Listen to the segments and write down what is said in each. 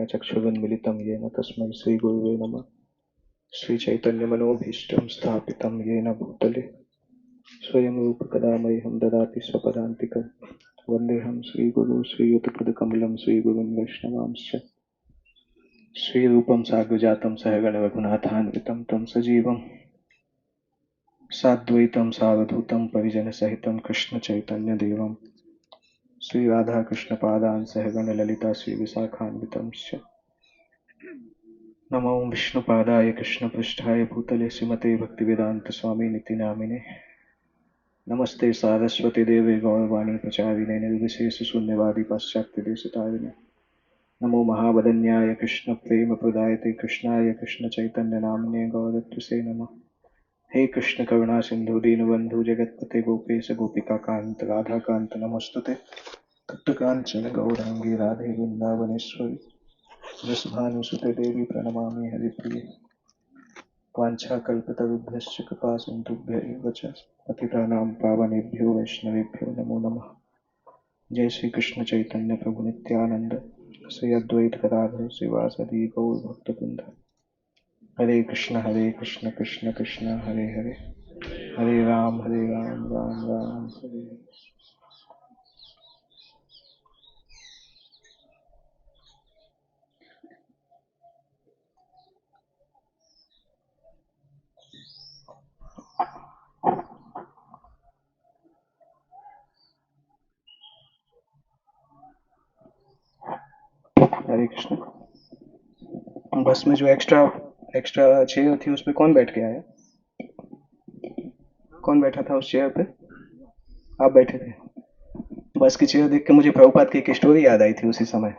चक्षुरुन्मिलितं येन तस्मै श्रीगुरुवे नमः। श्रीचैतन्यमनोभीष्टं स्थापितं येन भूतले स्वयं रूपकदा मह्यं ददाति स्वपदान्तिकं। वन्देऽहं श्रीगुरुं श्रीयुतपदकमलं श्रीगुरुं वैष्णवांश्च। श्रीरूपं साग्रजातं सहगण रघुनाथान्वितं तं सजीवं साद्वैतं सावधूतं परिजनसहितं कृष्णचैतन्यदेवं श्रीराधाकृष्णपादान् सहगण ललिता श्रीविशाखान्वितंश्च। नमो विष्णुपादाय कृष्णपृष्ठाय भूतले श्रीमते भक्तिवेदान्तस्वामिनिति नामिने। नमस्ते सारस्वती देवे गौरवाणी प्रचारिणे निर्विशेषशून्यवादी पाश्चात्यदेशतारिणे। नमो महावदन्याय कृष्णप्रेमप्रदायते कृष्णाय कृष्णचैतन्यनाम्ने गौरत्वसे नमः। हे कृष्ण करुणा सिंधु दीनबंधु जगत्पते गोपेश गोपिकाकांत राधाकांत नमोस्तुते। तप्तकांचन गौरांगी राधे वृंदावनेश्वरी वृषभानुसुते देवी प्रणमामि हरिप्रिये। वाञ्छाकल्पतरुभ्यश्च कृपा सिन्धुभ्य एव च पतितानां पावनेभ्यो वैष्णवेभ्यो नमो नमः। जय श्री कृष्ण चैतन्य प्रभु नित्यानंद श्री अद्वैत गदाधर श्रीवासदि गौर भक्तवृंद। हरे कृष्ण कृष्ण कृष्ण हरे हरे, हरे राम राम राम हरे हरे। हरे कृष्ण। बस में जो एक्स्ट्रा एक्स्ट्रा चेयर थी उस पर कौन बैठ के आया? कौन बैठा था उस चेयर पे? आप बैठे थे। बस की चेयर देख के मुझे प्रभुपाद की एक स्टोरी याद आई थी उसी समय।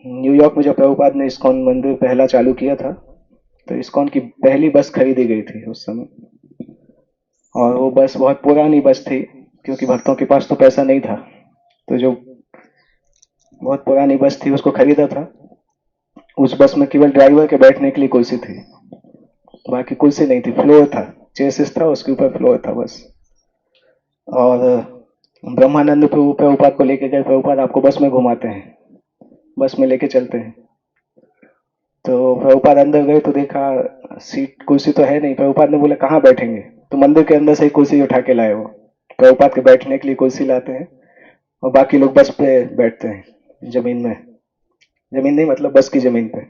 न्यूयॉर्क में जब प्रभुपाद ने इस्कॉन मंदिर पहला चालू किया था तो इस्कॉन की पहली बस खरीदी गई थी उस समय। और वो बस बहुत पुरानी बस थी क्योंकि भक्तों के पास तो पैसा नहीं था। तो जो बहुत पुरानी बस थी उसको खरीदा था। उस बस में केवल ड्राइवर के बैठने के लिए कुर्सी थी, बाकी कुर्सी नहीं थी, फ्लोर था, चेसिस था, उसके ऊपर फ्लोर था बस। और ब्रह्मानंद प्रभुपाद को लेके गए, प्रभुपाद आपको बस में घुमाते हैं, बस में लेके चलते हैं। तो प्रभुपाद अंदर गए तो देखा सीट कुर्सी तो है नहीं। प्रभुपाद ने बोला कहाँ बैठेंगे, तो मंदिर के अंदर से ही कुर्सी उठा के लाए। वो प्रभुपाद के बैठने के लिए कुर्सी लाते हैं और बाकी लोग बस पे बैठते हैं जमीन में। जमीन नहीं मतलब बस की जमीन पे।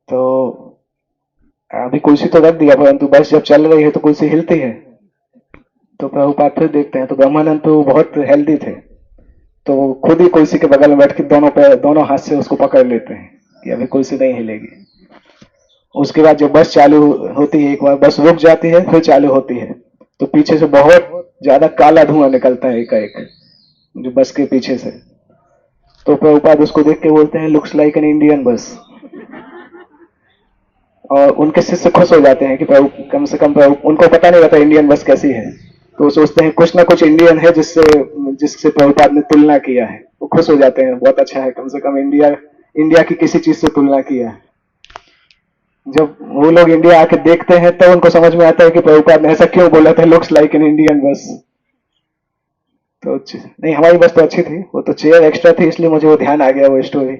तो अभी कुर्सी तो रख दिया, परंतु बस जब चल रही है तो कुर्सी हिलती है। तो प्रभुपाद फिर देखते हैं तो ब्रह्मानंद तो बहुत हेल्दी थे, तो वो खुद ही कुर्सी के बगल में बैठ के दोनों हाथ से उसको पकड़ लेते हैं कि अभी कुर्सी नहीं हिलेगी। उसके बाद जब बस चालू होती है, एक बार बस रुक जाती है फिर चालू होती है, तो पीछे से बहुत ज्यादा काला धुआं निकलता है एकाएक जो बस के पीछे से। तो प्रभुपाद उसको देख के बोलते हैं लुक्स लाइक एन इंडियन बस। और उनके शिष्य खुश हो जाते हैं कि प्रभु कम से कम प्रभु, उनको पता नहीं रहता इंडियन बस कैसी है, तो वो सोचते हैं कुछ ना कुछ इंडियन है जिससे जिससे प्रभुपाद ने तुलना किया है। वो खुश हो जाते हैं, बहुत अच्छा है, कम से कम इंडिया इंडिया की किसी चीज से तुलना किया है। जब वो लोग इंडिया आके देखते हैं तो उनको समझ में आता है कि प्रभुपाद ने ऐसा क्यों बोला था लुक्स लाइक एन इंडियन बस। तो नहीं, हमारी बस तो अच्छी थी, वो तो चेयर एक्स्ट्रा थी इसलिए मुझे वो ध्यान आ गया वो स्टोरी,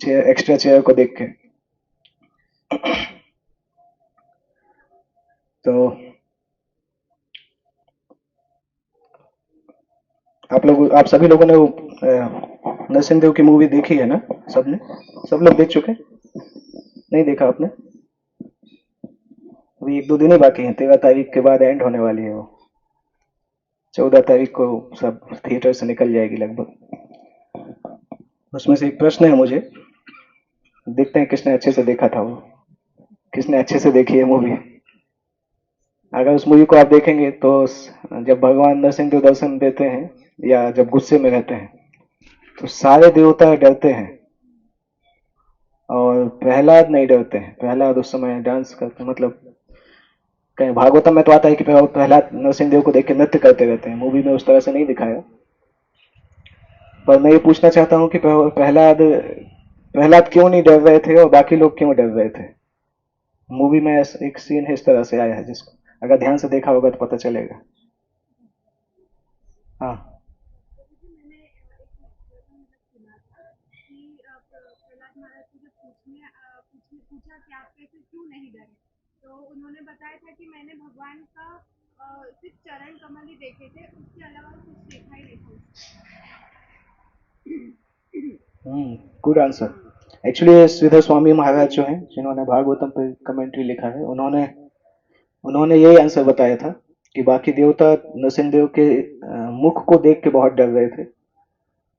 चेयर एक्स्ट्रा चेयर को देख के। तो आप सभी लोगों ने नरसिंह देव की मूवी देखी है ना? सबने, सब लोग देख चुके? नहीं देखा आपने? अभी एक दो दिन ही बाकी हैं, 13 तारीख के बाद एंड होने वाली है वो। 14 तारीख को सब थिएटर से निकल जाएगी लगभग। उसमें से एक प्रश्न है मुझे, देखते हैं किसने अच्छे से देखा था वो, किसने अच्छे से देखी है मूवी। अगर उस मूवी को आप देखेंगे तो जब भगवान नरसिंह देव दर्शन देते हैं या जब गुस्से में रहते हैं तो सारे देवता डरते हैं और प्रहलाद नहीं डरते हैं। प्रहलाद उस समय डांस करते, मतलब कहीं भागवतम में तो आता है कि प्रहलाद नरसिंह देव को देख के नृत्य करते रहते हैं। मूवी में उस तरह से नहीं दिखाया, पर मैं ये पूछना चाहता हूँ कि प्रहलाद प्रहलाद क्यों नहीं डर रहे थे और बाकी लोग क्यों डर रहे थे? मूवी में एक सीन है इस तरह से आया है जिसको अगर ध्यान से देखा होगा तो पता चलेगा। हाँ, प्रहलाद महाराज को जब पूछा कि आप कैसे क्यों नहीं डरे, तो उन्होंने बताया था कि मैंने भगवान का सिर्फ चरण कमल ही देखे थे, उसके अलावा कुछ देखा ही नहीं था। Good answer. Actually Shridhar Swami Maharaj जो हैं, जिन्होंने भागवतम पे कमेंट्री लिखा है, उन्होंने उन्होंने यही आंसर बताया था कि बाकी देवता नरसिंहदेव के मुख को देख के बहुत डर रहे थे,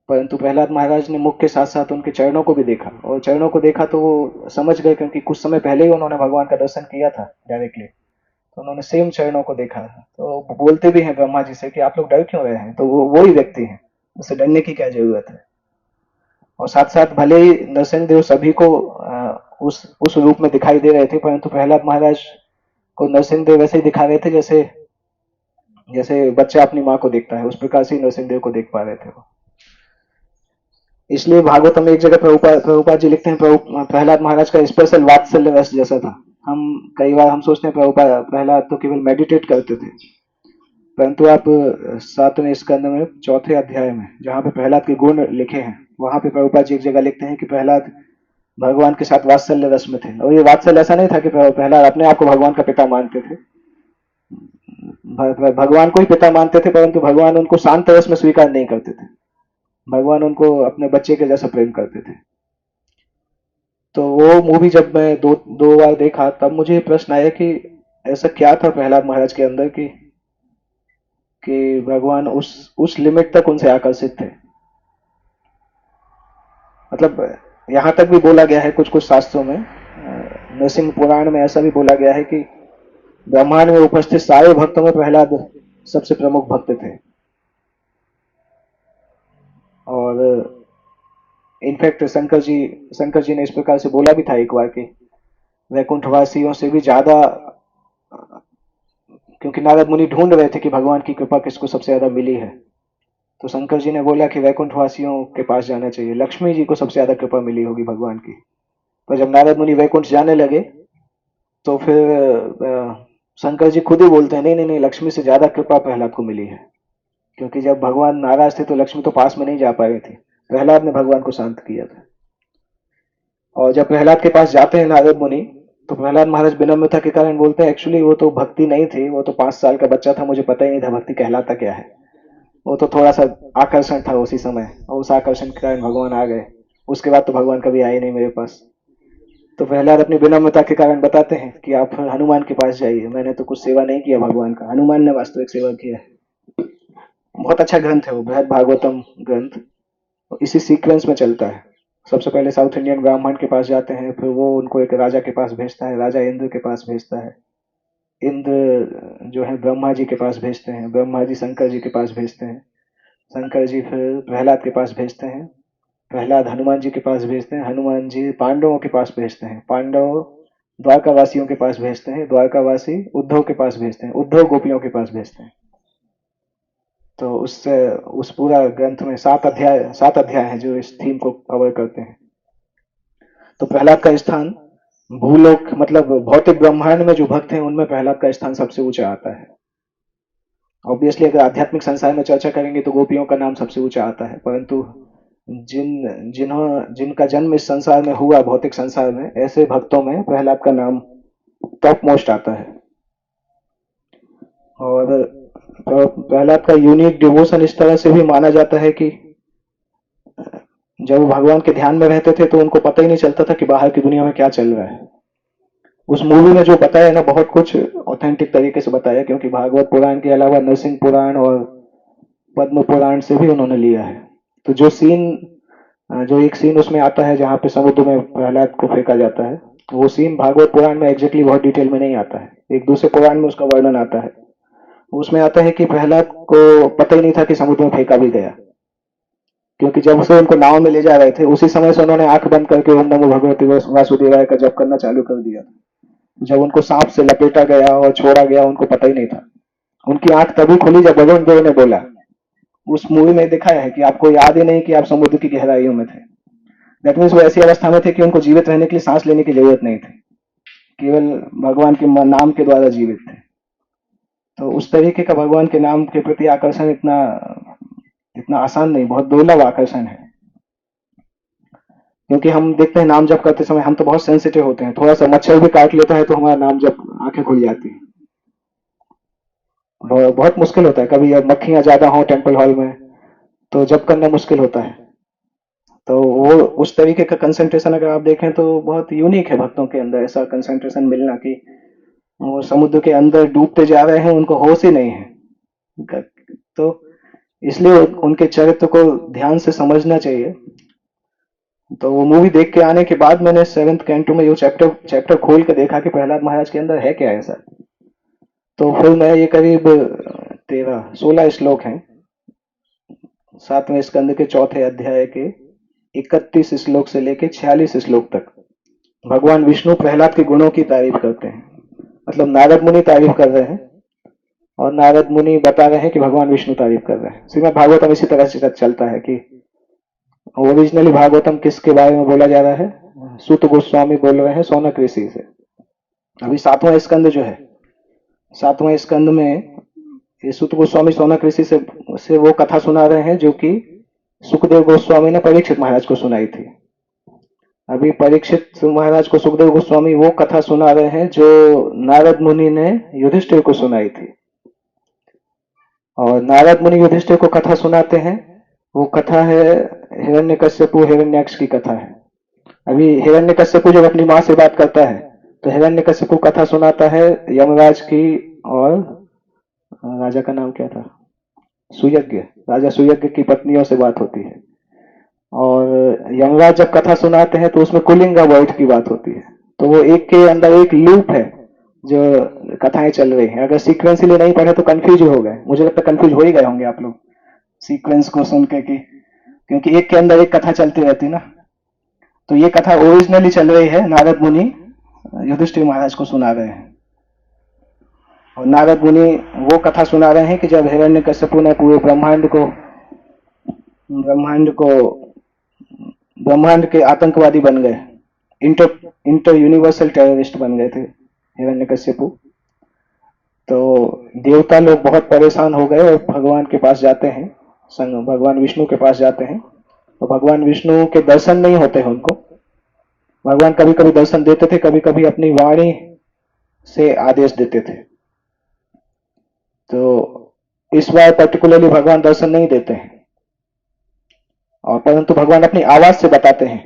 परंतु प्रहलाद महाराज ने मुख के साथ साथ उनके चरणों को भी देखा, और चरणों को देखा तो वो समझ गए, क्योंकि कुछ समय पहले ही उन्होंने भगवान का दर्शन किया था डायरेक्टली। तो उन्होंने सेम चरणों को देखा। तो बोलते भी हैं ब्रह्मा जी से कि आप लोग डर क्यों रहे हैं, तो वो ही व्यक्ति हैं, उससे डरने की क्या जरूरत है। और साथ साथ भले ही नरसिंहदेव सभी को उस रूप में दिखाई दे रहे थे, परंतु प्रहलाद महाराज को नरसिंहदेव वैसे ही दिखा रहे थे जैसे जैसे बच्चा अपनी माँ को देखता है, उस प्रकार से नरसिंहदेव को देख पा रहे थे वो। इसलिए भागवतम में एक जगह प्रभुपाद जी लिखते हैं, प्रहलाद महाराज का स्पेशल वात्सल्य रस जैसा था। हम कई बार हम सोचते हैं प्रहलाद तो केवल मेडिटेट करते थे, परंतु आप 7वें स्कंद में 4थे अध्याय में जहाँ पे प्रहलाद के गुण लिखे हैं, वहां पे प्रभुपाद जी एक जगह लिखते हैं कि प्रहलाद भगवान के साथ वात्सल्य रस में थे। और ये वात्सल्य ऐसा नहीं था कि प्रहलाद अपने आप को भगवान का पिता मानते थे, भगवान को ही पिता मानते थे, परंतु भगवान उनको शांत रस में स्वीकार नहीं करते थे। भगवान उनको अपने बच्चे के जैसा प्रेम करते थे। तो वो मूवी जब मैं दो दो बार देखा, तब मुझे प्रश्न आया कि ऐसा क्या था प्रहलाद महाराज के अंदर कि भगवान उस लिमिट तक उनसे आकर्षित थे। मतलब यहाँ तक भी बोला गया है कुछ कुछ शास्त्रों में, नरसिंह पुराण में ऐसा भी बोला गया है कि ब्रह्मांड में उपस्थित सारे भक्तों में प्रहलाद सबसे प्रमुख भक्त थे। और इनफैक्ट शंकर जी ने इस प्रकार से बोला भी था एक बार कि वैकुंठवासियों से भी ज्यादा, क्योंकि नारद मुनि ढूंढ रहे थे कि भगवान की कृपा किसको सबसे ज्यादा मिली है, तो शंकर जी ने बोला कि वैकुंठवासियों के पास जाना चाहिए, लक्ष्मी जी को सबसे ज्यादा कृपा मिली होगी भगवान की। पर जब नारद मुनि वैकुंठ जाने लगे, तो फिर शंकर जी खुद ही बोलते हैं, नहीं नहीं नहीं, लक्ष्मी से ज्यादा कृपा प्रहलाद को मिली है। क्योंकि जब भगवान नाराज थे तो लक्ष्मी तो पास में नहीं जा पा रही थी, प्रहलाद ने भगवान को शांत किया था। और जब प्रहलाद के पास जाते हैं नारद मुनि, तो प्रहलाद महाराज विनम्रता के कारण बोलते हैं, एक्चुअली वो तो भक्ति नहीं थी, वो तो 5 साल का बच्चा था, मुझे पता ही नहीं था भक्ति कहलाता क्या है। वो तो थोड़ा सा आकर्षण था उसी समय, और उस आकर्षण के कारण भगवान आ गए। उसके बाद तो भगवान कभी आए नहीं मेरे पास। तो प्रहलाद अपनी विनम्रता के कारण बताते हैं कि आप हनुमान के पास जाइए, मैंने तो कुछ सेवा नहीं किया भगवान का, हनुमान ने वास्तविक सेवा किया है। बहुत अच्छा ग्रंथ है वो, बृहद भागवतम ग्रंथ। इसी सीक्वेंस में चलता है। सबसे पहले साउथ इंडियन ब्राह्मण के पास जाते हैं, फिर वो उनको एक राजा के पास भेजता है, राजा इंद्र के पास भेजता है, इंद्र जो है ब्रह्मा जी के पास भेजते हैं, ब्रह्मा जी शंकर जी के पास भेजते हैं, शंकर जी फिर प्रहलाद के पास भेजते हैं, प्रहलाद हनुमान जी के पास भेजते हैं, हनुमान जी पांडवों के पास भेजते हैं, पांडव द्वारकावासियों के पास भेजते हैं, द्वारकावासी उद्धव के पास भेजते हैं, उद्धव गोपियों के पास भेजते हैं। तो उस पूरा ग्रंथ में 7 अध्याय हैं जो इस थीम को कवर करते हैं। तो प्रहलाद का स्थान भूलोक मतलब भौतिक ब्रह्मांड में जो भक्त हैं उनमें प्रहलाद का स्थान सबसे ऊंचा आता है। ऑब्वियसली अगर आध्यात्मिक संसार में चर्चा करेंगे तो गोपियों का नाम सबसे ऊंचा आता है, परंतु जिनका जन्म इस संसार में हुआ, भौतिक संसार में, ऐसे भक्तों में प्रहलाद का नाम टॉप मोस्ट आता है। और प्रहलाद का यूनिक डिवोशन इस तरह से भी माना जाता है कि जब वो भगवान के ध्यान में रहते थे तो उनको पता ही नहीं चलता था कि बाहर की दुनिया में क्या चल रहा है। उस मूवी में जो बताया है ना, बहुत कुछ ऑथेंटिक तरीके से बताया, क्योंकि भागवत पुराण के अलावा नरसिंह पुराण और पद्म पुराण से भी उन्होंने लिया है। तो जो एक सीन उसमें आता है जहाँ पे समुद्र में प्रहलाद को फेंका जाता है, वो सीन भागवत पुराण में एग्जैक्टली बहुत डिटेल में नहीं आता है, एक दूसरे पुराण में उसका वर्णन आता है। उसमें आता है कि प्रहलाद को पता ही नहीं था कि समुद्र में फेंका भी गया, क्योंकि जब उसे उनको नाव में ले जा रहे थे उसी समय से उन्होंने आंख बंद करके ओम नमो भगवते वासुदेवाय का जप करना चालू कर दिया। जब उनको सांप से लपेटा गया और छोड़ा गया उनको पता ही नहीं था। उनकी आंख तभी खुली जब वरुण देव ने बोला। उस मूवी में दिखाया है कि आपको याद ही नहीं कि आप समुद्र की गहराइयों में थे। दैट मीन्स वो ऐसी अवस्था में थे कि उनको जीवित रहने के लिए सांस लेने की जरूरत नहीं थी, केवल भगवान के नाम के द्वारा जीवित थे। तो उस तरीके का भगवान के नाम के प्रति आकर्षण इतना इतना आसान नहीं, बहुत दुर्लभ आकर्षण है। क्योंकि हम देखते हैं नाम जप करते समय हम तो बहुत सेंसिटिव होते हैं, थोड़ा सा मच्छर भी काट लेता है तो हमारा नाम जप आंखें खुल जाती हैं। बहुत मुश्किल होता है, कभी अब मक्खियां ज्यादा हो टेम्पल हॉल में तो जप करना मुश्किल होता है। तो वो उस तरीके का कंसंट्रेशन अगर आप देखें तो बहुत यूनिक है भक्तों के अंदर ऐसा कंसंट्रेशन मिलना कि वो समुद्र के अंदर डूबते जा रहे हैं, उनको होश ही नहीं है। तो इसलिए उनके चरित्र को ध्यान से समझना चाहिए। तो वो मूवी देख के आने के बाद मैंने सेवेंथ कैंटो में ये चैप्टर खोल के देखा कि प्रहलाद महाराज के अंदर है क्या ऐसा। तो फिर मैं ये करीब 16 श्लोक हैं 7वें स्कंद के चौथे अध्याय के 31 श्लोक से लेके 46 श्लोक तक भगवान विष्णु प्रहलाद के गुणों की तारीफ करते हैं। मतलब नारद मुनि तारीफ कर रहे हैं और नारद मुनि बता रहे हैं कि भगवान विष्णु तारीफ कर रहे हैं। श्रीमद् भागवतम इसी तरह से चलता है कि ओरिजिनली भागवतम किसके बारे में बोला जा रहा है, सूत गोस्वामी बोल रहे हैं सौनक ऋषि से। अभी 7वां स्कंद जो है, 7वें स्कंद में ये सूत गोस्वामी सौनक ऋषि से वो कथा सुना रहे हैं जो कि सुखदेव गोस्वामी ने परीक्षित महाराज को सुनाई थी। अभी परीक्षित महाराज को सुखदेव गोस्वामी वो कथा सुना रहे हैं जो नारद मुनि ने युधिष्ठिर को सुनाई थी। और नारद मुनि युधिष्ठिर को कथा सुनाते हैं, वो कथा है हिरण्यकश्यपु हिरण्याक्ष की कथा है। अभी हिरण्यकश्यपु जब अपनी माँ से बात करता है तो हिरण्यकश्यपु कथा सुनाता है यमराज की, और राजा का नाम क्या था, सुयज्ञ, राजा सुयज्ञ की पत्नियों से बात होती है। और यमराज जब कथा सुनाते हैं तो उसमें कुलिंगा वर्ड की बात होती है। तो वो एक के अंदर एक लूप है जो कथाएं चल रही हैं। अगर सीक्वेंसली नहीं पढ़े तो कंफ्यूज हो गए, मुझे लगता है कंफ्यूज हो ही गए होंगे आप लोग सीक्वेंस को सुन के कि क्योंकि एक के अंदर एक कथा चलती रहती ना। तो ये कथा ओरिजिनली चल रही है, नारद मुनि युधिष्ठिर महाराज को सुना रहे हैं। और नारद मुनि वो कथा सुना रहे हैं कि जब हिरण्यकश्यपु ने पूरे ब्रह्मांड के आतंकवादी बन गए, इंटर यूनिवर्सल टेररिस्ट बन गए थे हिरण्यकश्यपु। तो देवता लोग बहुत परेशान हो गए और भगवान के पास जाते हैं, संग भगवान विष्णु के पास जाते हैं। तो भगवान विष्णु के दर्शन नहीं होते हैं उनको। भगवान कभी कभी दर्शन देते थे, कभी कभी अपनी वाणी से आदेश देते थे। तो इस बार पर्टिकुलरली भगवान दर्शन नहीं देते हैं, और परंतु भगवान अपनी आवाज से बताते हैं,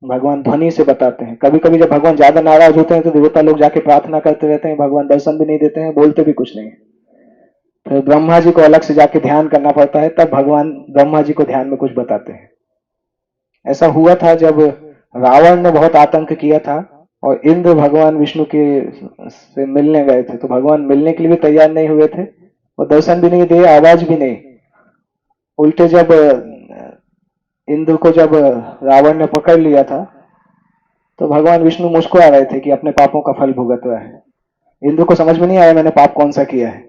भगवान ध्वनि से बताते हैं। कभी कभी जब भगवान ज्यादा नाराज होते हैं तो देवता लोग जाके प्रार्थना करते रहते हैं, भगवान दर्शन भी नहीं देते हैं, बोलते भी कुछ नहीं। फिर ब्रह्मा जी को अलग से जाके ध्यान करना पड़ता है, तब भगवान ब्रह्मा जी को ध्यान में कुछ बताते हैं। ऐसा हुआ था जब रावण ने बहुत आतंक किया था और इंद्र भगवान विष्णु के से मिलने गए थे, तो भगवान मिलने के लिए भी तैयार नहीं हुए थे और दर्शन भी नहीं दिए, आवाज भी नहीं। उल्टे जब इंद्र को जब रावण ने पकड़ लिया था तो भगवान विष्णु मुस्कुरा रहे थे कि अपने पापों का फल भुगत रहा है। इंद्र को समझ में नहीं आया मैंने पाप कौन सा किया है।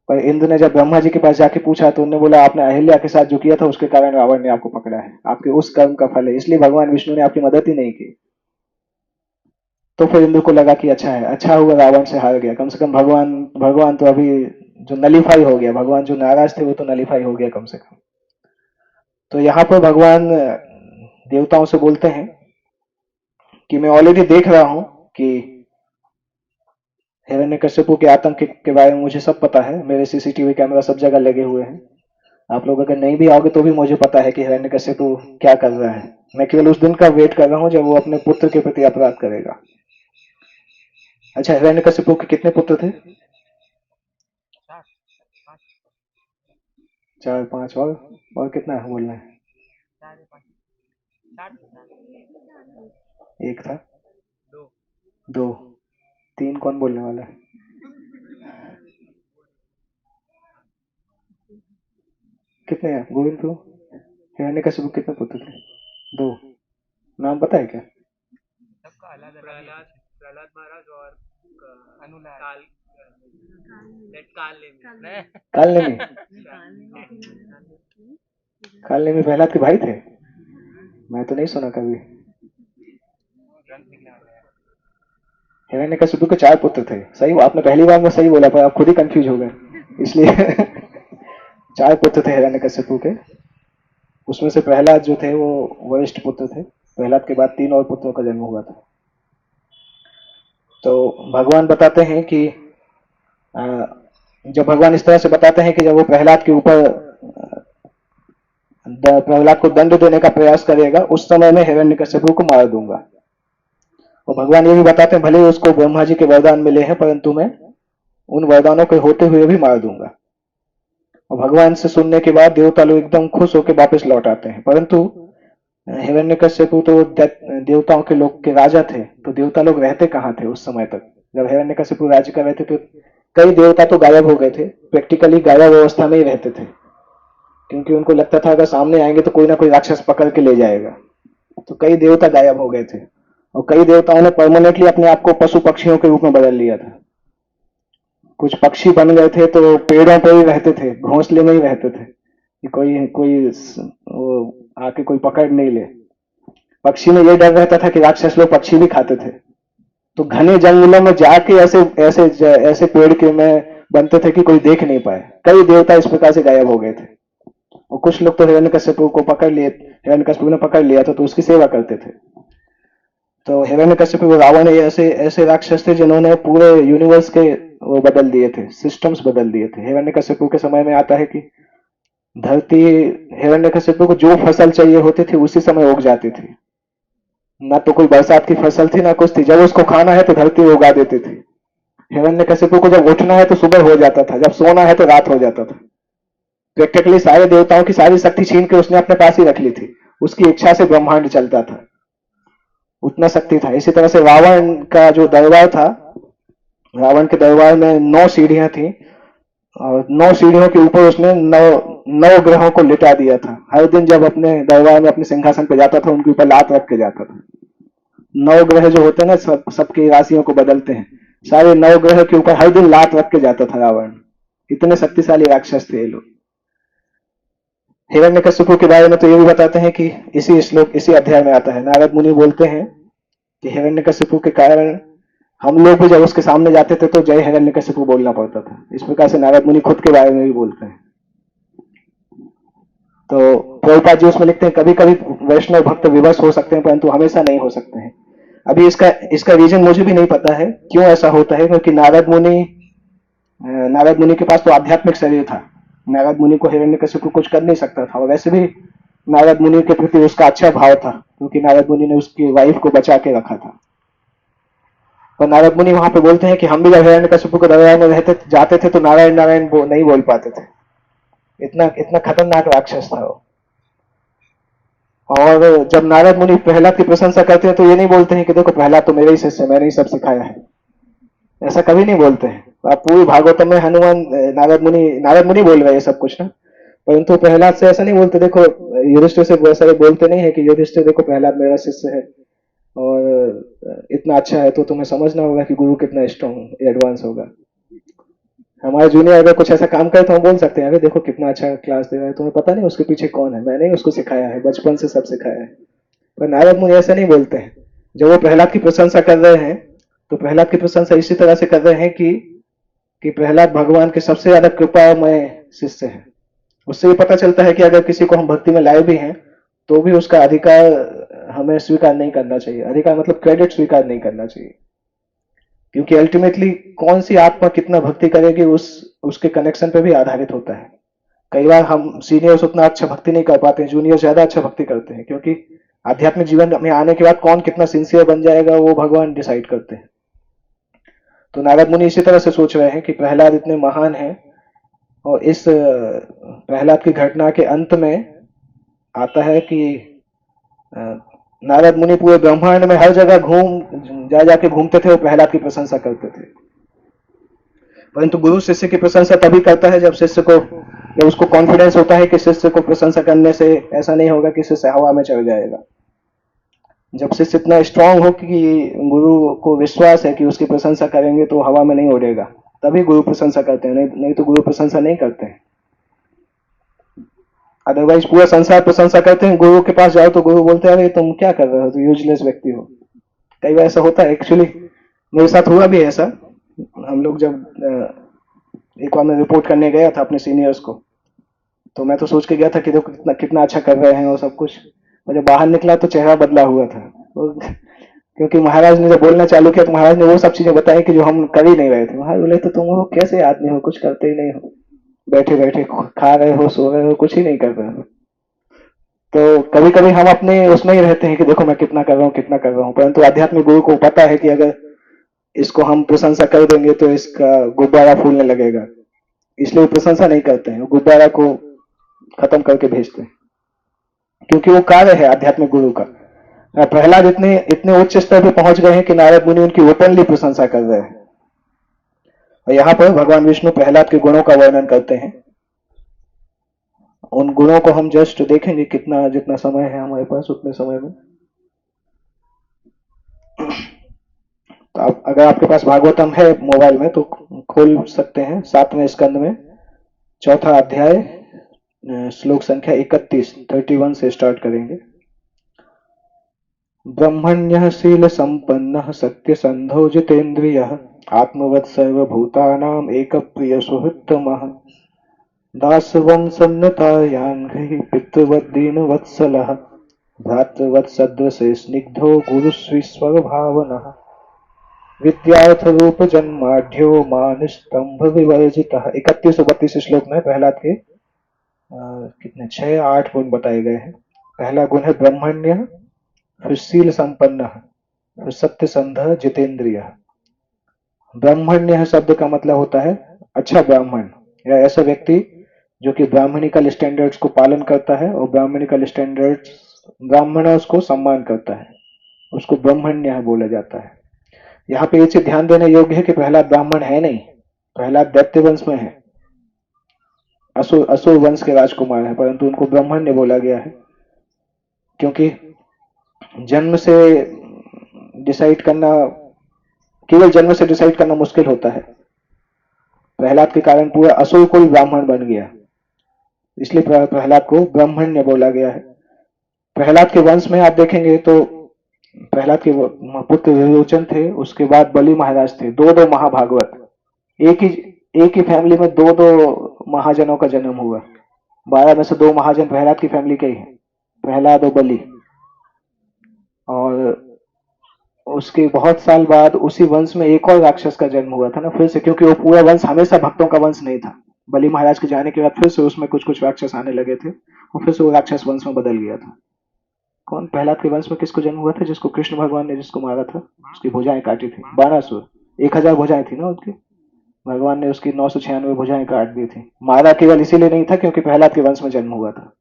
पर इंद्र ने जब ब्रह्मा जी के पास जाके पूछा तो उन्होंने बोला आपने अहिल्या के साथ जो किया था उसके कारण रावण ने आपको पकड़ा है, आपके उस कर्म का फल है, इसलिए भगवान विष्णु ने आपकी मदद ही नहीं की। तो फिर इंद्र को लगा कि अच्छा है, अच्छा हुआ रावण से हार गया, कम से कम भगवान तो अभी जो नलीफाई हो गया, भगवान जो नाराज थे वो तो नलीफाई हो गया कम से कम। तो यहाँ पर भगवान देवताओं से बोलते हैं कि मैं ऑलरेडी देख रहा हूं कि हिरण्यकश्यपु के आतंक के बारे में मुझे सब पता है, मेरे सीसीटीवी कैमरा सब जगह लगे हुए हैं। आप लोग अगर नहीं भी आओगे तो भी मुझे पता है कि हिरण्यकश्यपु क्या कर रहा है। मैं केवल उस दिन का वेट कर रहा हूं जब वो अपने पुत्र के प्रति अपराध करेगा। अच्छा, हिरण्यकश्यपु के कितने पुत्र थे? 4 5 और कितना है बोलना है? एक था, दो, 3 कौन बोलने वाला है? कितने हैं गोविंद को? हिरण्यकश्यपु कितने पुत्र थे? 2। नाम पता है क्या? सबका अलग अलग प्रहलाद महाराज और अनुलाल काल नेमी काल नेमी प्रहलाद के भाई थे? मैं तो नहीं सुना कभी। हिरण्यकश्यपु के 4 पुत्र थे, सही आपने पहली बार में सही बोला, पर आप खुद ही कंफ्यूज हो गए इसलिए 4 पुत्र थे हिरण्यकश्यपु के। उसमें से प्रहलाद जो थे वो वरिष्ठ पुत्र थे। प्रहलाद के बाद 3 और पुत्रों का जन्म हुआ था। तो भगवान बताते हैं कि जब भगवान इस तरह से बताते हैं कि जब वो प्रहलाद के ऊपर प्रहलाद को दंड देने का प्रयास करेगा, उस समय में हिरण्यकश्यप को मार दूंगा। और भगवान ये भी बताते हैं भले ही उसको ब्रह्मा जी के वरदान मिले हैं, परंतु मैं उन वरदानों के होते हुए भी मार दूंगा। और भगवान से सुनने के बाद देवता लोग एकदम खुश होकर वापस लौट आते हैं। परंतु हिरण्यकश्यप तो देवताओं के लोग के राजा थे, तो देवता लोग रहते कहाँ थे उस समय तक? जब हिरण्यकश्यप राज्य कर रहे थे तो कई देवता तो गायब हो गए थे, प्रैक्टिकली गायब अवस्था में ही रहते थे, क्योंकि उनको लगता था अगर सामने आएंगे तो कोई ना कोई राक्षस पकड़ के ले जाएगा। तो कई देवता गायब हो गए थे और कई देवताओं ने परमानेंटली अपने आप को पशु पक्षियों के रूप में बदल लिया था। कुछ पक्षी बन गए थे तो पेड़ों पर ही रहते थे, घोंसले में ही रहते थे कि कोई कोई वो आके कोई पकड़ नहीं ले। पक्षी में ये डर रहता था कि राक्षस लोग पक्षी भी खाते थे, तो घने जंगलों में जाके ऐसे ऐसे ऐसे पेड़ के में बनते थे कि कोई देख नहीं पाए। कई देवता इस प्रकार से गायब हो गए थे। और कुछ लोग तो हिरण्यकश्यप को पकड़ लिए, हिरण्यकश्यप ने पकड़ लिया था तो उसकी सेवा करते थे। तो हिरण्यकश्यप रावण ये ऐसे ऐसे राक्षस थे जिन्होंने पूरे यूनिवर्स के वो बदल दिए थे, सिस्टम्स बदल दिए थे। हिरण्यकश्यप के समय में आता है कि धरती हिरण्यकश्यप को जो फसल चाहिए होती थी उसी समय उग जाती थी। ना तो कोई बरसात की फसल थी ना कुछ थी, जब उसको खाना है तो धरती उगा देती थी। हिरण्यकश्यप को जब उठना है तो सुबह हो जाता था, जब सोना है तो रात हो जाता था। प्रैक्टिकली सारे देवताओं की सारी शक्ति छीन के उसने अपने पास ही रख ली थी। उसकी इच्छा से ब्रह्मांड चलता था, उतना शक्ति था। इसी तरह से रावण का जो दरबार था, रावण के दरबार में 9 सीढ़ियां थी और 9 सीढ़ियों के ऊपर उसने 9 ग्रहों को लिटा दिया था। हर दिन जब अपने दरबार में अपने सिंहासन पे जाता था उनके ऊपर लात रख के जाता था। 9 ग्रह जो होते हैं ना, सबकी राशियों को बदलते हैं, सारे 9 ग्रह के ऊपर हर दिन लात रख के जाता था रावण। इतने शक्तिशाली राक्षस थे ये लोग। हिरण्यकश्यप के बारे में तो ये भी बताते हैं कि इसी श्लोक इसी अध्याय में आता है, नारद मुनि बोलते हैं कि हिरण्यकश्यप के कारण हम लोग भी जब उसके सामने जाते थे तो जय हिरण्यकश्यप बोलना पड़ता था। इस प्रकार से नारद मुनि खुद के बारे में भी बोलते हैं। तो प्रभुपाद जी उसमें लिखते हैं कभी कभी वैष्णव भक्त विवश हो सकते हैं परंतु हमेशा नहीं हो सकते हैं। अभी इसका इसका रीजन मुझे भी नहीं पता है क्यों ऐसा होता है, क्योंकि नारद मुनि के पास तो आध्यात्मिक शरीर था। नारद मुनि को हिरण्यकश्यप कुछ कर नहीं सकता था, और वैसे भी नारद मुनि के प्रति उसका अच्छा भाव था, क्योंकि नारद मुनि ने उसकी वाइफ को बचा के रखा था। और नारद मुनि वहां पे बोलते हैं कि हम भी जब हिरण्यकश्यप के दरबार में रहते जाते थे तो नारायण नारायण नहीं बोल पाते थे, इतना इतना खतरनाक राक्षस था वो। और जब नारद मुनि प्रहलाद की प्रशंसा करते हैं तो ये नहीं बोलते हैं कि देखो प्रहलाद तो मेरे ही शिष्य, मैंने ही सब सिखाया है, ऐसा कभी नहीं बोलते हैं। आप पूरी भागवतम में हनुमान नारद मुनि बोल रहे हैं सब कुछ ना, परंतु प्रहलाद से ऐसा नहीं बोलते। देखो युधिष्ठिर से बहुत सारे बोलते नहीं है कि युधिष्ठिर देखो प्रहलाद मेरा शिष्य है और इतना अच्छा है, तो तुम्हें समझना होगा कि गुरु कितना स्ट्रॉन्ग एडवांस होगा। हमारे जूनियर अगर कुछ ऐसा काम करे तो हम बोल सकते हैं अरे देखो कितना अच्छा क्लास दे रहा है, तुम्हें पता नहीं उसके पीछे कौन है, मैंने ही उसको सिखाया है, बचपन से सब सिखाया है। पर नारद मुनि ऐसा नहीं बोलते हैं। जब वो प्रहलाद की प्रशंसा कर रहे हैं तो प्रहलाद की प्रशंसा इसी तरह से कर रहे हैं कि प्रहलाद भगवान के सबसे ज्यादा कृपामय शिष्य है। उससे ये पता चलता है कि अगर किसी को हम भक्ति में लाए भी हैं तो भी उसका अधिकार हमें स्वीकार नहीं करना चाहिए। अधिकार मतलब क्रेडिट स्वीकार नहीं करना चाहिए, क्योंकि अल्टीमेटली कौन सी आत्मा कितना भक्ति करेगी उसके कनेक्शन पे भी आधारित होता है। कई बार हम सीनियर्स उतना अच्छा भक्ति नहीं कर पाते, जूनियर ज्यादा अच्छा भक्ति करते हैं, क्योंकि आध्यात्मिक जीवन में आने के बाद कौन कितना सिंसियर बन जाएगा वो भगवान डिसाइड करते हैं। तो नारद मुनि इसी तरह से सोच रहे हैं कि प्रहलाद इतने महान हैं, और इस प्रहलाद की घटना के अंत में आता है कि नारद मुनि पूरे ब्रह्मांड में हर जगह जा जाके घूमते थे और प्रहलाद की प्रशंसा करते थे। परंतु गुरु शिष्य की प्रशंसा तभी करता है जब उसको कॉन्फिडेंस होता है कि शिष्य को प्रशंसा करने से ऐसा नहीं होगा कि शिष्य हवा में चढ़ जाएगा। जब शिष्य इतना स्ट्रांग हो कि गुरु को विश्वास है कि उसकी प्रशंसा करेंगे तो हवा में नहीं उड़ेगा, तभी गुरु प्रशंसा करते हैं, नहीं तो गुरु प्रशंसा नहीं करते हैं। अदरवाइज पूरा संसार प्रशंसा करते हैं, गुरु के पास जाओ तो गुरु बोलते हैं अरे तुम क्या कर रहे हो, तो यूजलेस व्यक्ति हो। कई बार ऐसा होता है, एक्चुअली मेरे साथ हुआ भी ऐसा। हम लोग जब एक बार मैं रिपोर्ट करने गया था अपने सीनियर्स को, तो मैं तो सोच के गया था कि देखो कितना कितना अच्छा कर रहे हैं और सब कुछ। और जब बाहर निकला तो चेहरा बदला हुआ था। क्योंकि महाराज ने जब बोलना चालू किया तो महाराज ने वो सब चीजें बताई कि जो हम कर ही नहीं रहे थे। महाराज बोले तो तुम हो कैसे आदमी हो, कुछ करते ही नहीं हो, बैठे बैठे खा रहे हो, सो रहे हो, कुछ ही नहीं कर रहे हो। तो कभी कभी हम अपने उसमें ही रहते हैं कि देखो मैं कितना कर रहा हूँ, कितना कर रहा हूँ, परंतु आध्यात्मिक गुरु को पता है कि अगर इसको हम प्रशंसा कर देंगे तो इसका गुब्बारा फूलने लगेगा, इसलिए वो प्रशंसा नहीं करते हैं, वो गुब्बारा को खत्म करके भेजते हैं, क्योंकि वो कार्य है आध्यात्मिक गुरु का। प्रहलाद इतने इतने उच्च स्तर पे पहुंच गए हैं कि नारद मुनि उनकी ओपनली प्रशंसा कर रहे हैं। और यहाँ पर भगवान विष्णु प्रहलाद के गुणों का वर्णन करते हैं। उन गुणों को हम जस्ट देखेंगे, कितना जितना समय है हमारे पास उतने समय में। तो आप अगर आपके पास भागवतम है मोबाइल में तो खोल सकते हैं 7वें स्कंद में 4था अध्याय, श्लोक संख्या 31 से स्टार्ट करेंगे। ब्रह्मण्यः शील संपन्नः सत्यसंधो जितेन्द्रियः आत्मवत् सर्वभूतानाम् एकप्रिय सुहृत्तमः दासवंसन्नतायान्घ्रिः पितृवद्दीनवत्सलः भ्रातृवत्सदृशे स्निग्धो गुरुस्वीश्वरभावनः विद्यार्थ जन्माढ्यो मानस्तंभ विवर्जितः। 31 और 32 श्लोक में प्रहलाद के कितने 6-8 गुण बताए गए हैं। पहला गुण है ब्रह्मण्य, फिर शील संपन्न, फिर सत्य संध जितेंद्रिय। ब्राह्मण्य शब्द का मतलब होता है अच्छा ब्राह्मण, या ऐसा व्यक्ति जो कि ब्राह्मणिकल स्टैंडर्ड्स को पालन करता है और ब्राह्मणिकल स्टैंडर्ड्स ब्राह्मणों को सम्मान करता है, उसको ब्राह्मण्य बोला जाता है। यहाँ पे ये चीज ध्यान देने योग्य है कि प्रहलाद ब्राह्मण है नहीं, प्रहलाद दैत्य वंश में है, असुर असुर वंश के राजकुमार है, परंतु उनको ब्राह्मण्य बोला गया है क्योंकि जन्म से डिसाइड करना, केवल जन्म से डिसाइड करना मुश्किल होता है। प्रहलाद के कारण पूरा असुर कोई ब्राह्मण बन गया, इसलिए प्रहलाद को ब्राह्मण्य बोला गया है। प्रहलाद के वंश में आप देखेंगे तो प्रहलाद के पुत्र विरोचन थे, उसके बाद बलि महाराज थे, दो दो महाभागवत, एक ही फैमिली में दो दो महाजनों का जन्म हुआ। 12 में से 2 महाजन प्रहलाद की फैमिली के ही हैं, प्रहलाद और बलि। और उसके बहुत साल बाद उसी वंश में एक और राक्षस का जन्म हुआ था ना फिर से, क्योंकि वो पूरा वंश हमेशा भक्तों का वंश नहीं था। बलि महाराज के जाने के बाद फिर से उसमें कुछ कुछ राक्षस आने लगे थे और फिर से वो राक्षस वंश में बदल गया था। कौन प्रहलाद के वंश में किसको जन्म हुआ था? जिसको कृष्ण भगवान ने जिसको मारा था, उसकी भुजाएं काटी थी, बाणासुर। 1000 भुजाएं थी ना उसकी, भगवान ने उसकी 996 भुजाएं काट दी थी। मारा केवल इसीलिए नहीं था क्योंकि प्रहलाद के वंश में जन्म हुआ था।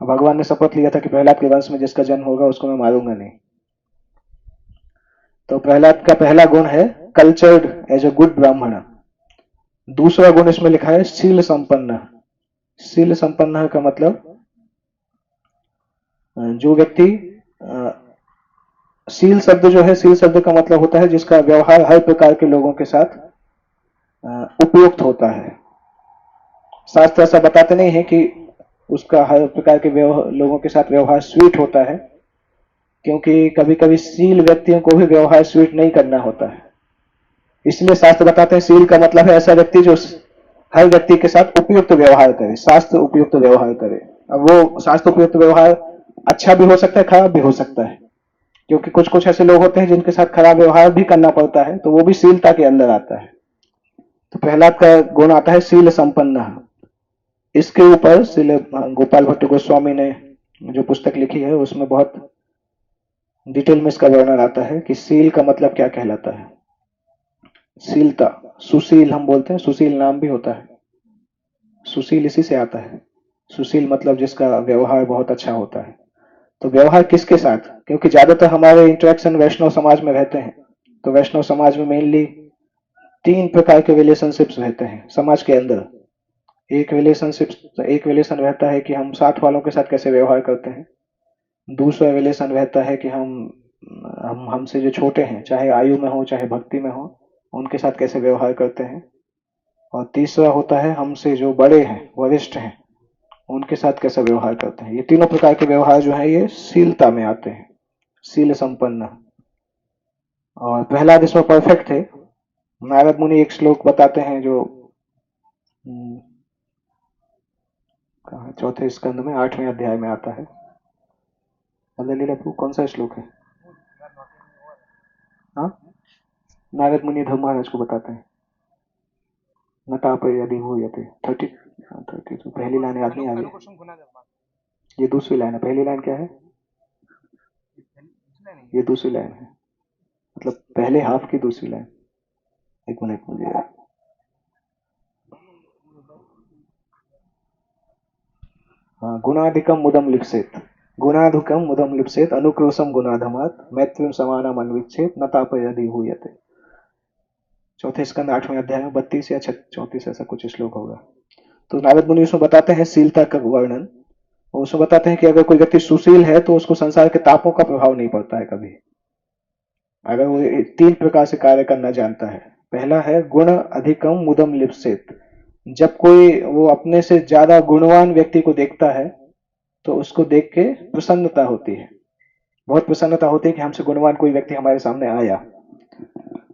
भगवान ने शपथ लिया था कि प्रहलाद के वंश में जिसका जन्म होगा उसको मैं मारूंगा नहीं। तो प्रहलाद का पहला गुण है कल्चर्ड एज ए गुड ब्राह्मण। दूसरा गुण इसमें लिखा है शील संपन्न। शील संपन्न का मतलब जो व्यक्ति, शील शब्द जो है, शील शब्द का मतलब होता है जिसका व्यवहार हर प्रकार के लोगों के साथ उपयुक्त होता है। शास्त्र ऐसा बताते नहीं है कि उसका हर प्रकार के लोगों के साथ व्यवहार स्वीट होता है, क्योंकि कभी कभी शील व्यक्तियों को भी व्यवहार स्वीट नहीं करना होता है। इसलिए शास्त्र बताते हैं शील का मतलब है ऐसा व्यक्ति जो हर व्यक्ति के साथ उपयुक्त व्यवहार करे, शास्त्र उपयुक्त व्यवहार करे। अब वो शास्त्र उपयुक्त व्यवहार अच्छा भी हो सकता है, खराब भी हो सकता है, क्योंकि कुछ कुछ ऐसे लोग होते हैं जिनके साथ खराब व्यवहार भी करना पड़ता है, तो वो भी शीलता के अंदर आता है। तो प्रहलाद का गुण आता है शील संपन्न। इसके ऊपर शील गोपाल भट्ट गोस्वामी ने जो पुस्तक लिखी है उसमें बहुत डिटेल में इसका वर्णन आता है कि शील का मतलब क्या कहलाता है। शीलता, सुशील हम बोलते हैं, सुशील नाम भी होता है, सुशील इसी से आता है। सुशील मतलब जिसका व्यवहार बहुत अच्छा होता है। तो व्यवहार किसके साथ? क्योंकि ज्यादातर हमारे इंटरेक्शन वैष्णव समाज में रहते हैं, तो वैष्णव समाज में मेनली 3 प्रकार के रिलेशनशिप्स रहते हैं समाज के अंदर। एक रिलेशन रहता है कि हम साथ वालों के साथ कैसे व्यवहार करते हैं। दूसरा रिलेशन रहता है कि हम हमसे जो छोटे हैं, चाहे आयु में हो चाहे भक्ति में हो, उनके साथ कैसे व्यवहार करते हैं। और तीसरा होता है हमसे जो बड़े हैं, वरिष्ठ हैं, उनके साथ कैसा व्यवहार करते हैं। ये तीनों प्रकार के व्यवहार जो है ये शीलता में आते हैं, शील संपन्न। और प्रहलाद इसमें परफेक्ट थे। नारद मुनि एक श्लोक बताते हैं जो कहाँ, 4थे स्कंद में 8वें अध्याय में आता है। लीला प्रभु कौन सा श्लोक है? हाँ, नारद मुनि ध्रुव महाराज को बताते हैं, न ताप यदि हो यते 30 32 पहली लाइन याद नहीं आ रही। ये दूसरी लाइन है, पहली लाइन क्या है? ये दूसरी लाइन है, मतलब पहले हाफ की दूसरी लाइन। एक मिनट मुझे, हाँ, गुणाधिकम मुदम लिप्सेत, गुणाधिकम मुदम लिप्सेत अनुक्रोशम गुणाधमात मैत्रीम समानम अन्विच्छेत न ताप यदि हूयते। चौथे स्कंद 8वें अध्याय में 32 या 34 ऐसा कुछ श्लोक होगा। तो नारद मुनि उसमें बताते हैं शीलता का वर्णन, और उसमें बताते हैं कि अगर कोई व्यक्ति सुशील है तो उसको संसार के तापों का प्रभाव नहीं पड़ता है कभी, अगर वो 3 प्रकार से कार्य करना जानता है। पहला है गुण अधिकम मुदम लिप्सेत, जब कोई वो अपने से ज्यादा गुणवान व्यक्ति को देखता है तो उसको देख के प्रसन्नता होती है, बहुत प्रसन्नता होती है कि हमसे गुणवान कोई व्यक्ति हमारे सामने आया।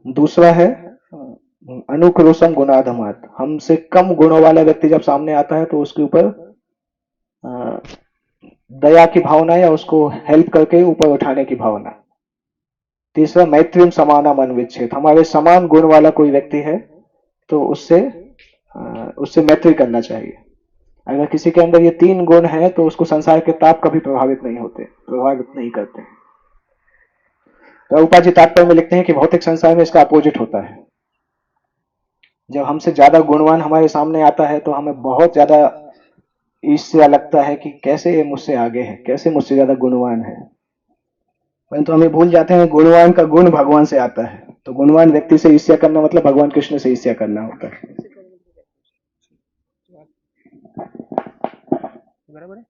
दूसरा है अनुक्रोशम गुणाधमात, हमसे कम गुणों वाला व्यक्ति जब सामने आता है तो उसके ऊपर दया की भावना या उसको हेल्प करके ऊपर उठाने की भावना। तीसरा मैत्रीम समाना मन विच्छेद, हमारे समान गुण वाला कोई व्यक्ति है तो उससे मैत्री करना चाहिए। अगर किसी के अंदर ये 3 गुण है तो उसको संसार के ताप कभी प्रभावित नहीं करते। प्रभुपाद जी तात्पर्य में लिखते हैं कि भौतिक संसार में इसका अपोजिट होता है। जब हमसे ज्यादा गुणवान हमारे सामने आता है तो हमें बहुत ज्यादा ईर्ष्या लगता है कि कैसे ये मुझसे आगे है, कैसे मुझसे ज्यादा गुणवान है। परंतु हमें भूल जाते हैं गुणवान का गुण भगवान से आता है, तो गुणवान व्यक्ति से ईर्ष्या करना मतलब भगवान कृष्ण से ईर्ष्या करना होता है। बराबर है,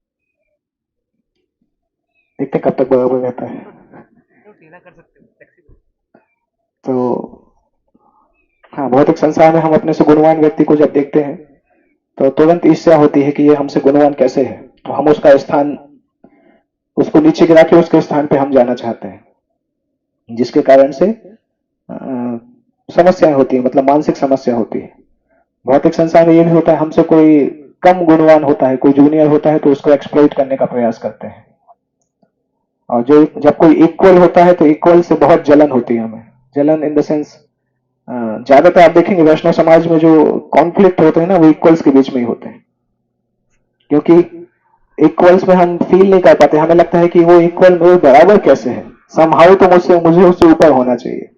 देखते कब तक बराबर रहता है। कर सकते हो तो हाँ, भौतिक संसार में हम अपने से गुणवान व्यक्ति को जब देखते हैं तो तुरंत ईर्ष्या होती है कि ये हमसे गुणवान कैसे है, तो हम उसका स्थान, उसको नीचे गिरा के उसके स्थान पे हम जाना चाहते हैं, जिसके कारण से समस्याएं होती है, मतलब मानसिक समस्या होती है। भौतिक संसार में ये भी होता है, हमसे कोई कम गुणवान होता है, कोई जूनियर होता है तो उसको एक्सप्लॉइट करने का प्रयास करते हैं, और जो जब कोई इक्वल होता है तो इक्वल से बहुत जलन होती है हमें। जलन इन द सेंस, ज्यादातर आप देखेंगे वैष्णव समाज में जो कॉन्फ्लिक्ट होते हैं ना वो इक्वल्स के बीच में ही होते हैं, क्योंकि इक्वल्स में हम फील नहीं कर पाते, हमें लगता है कि वो इक्वल मेरे बराबर कैसे है, समहाउ तो मुझे उससे ऊपर होना चाहिए।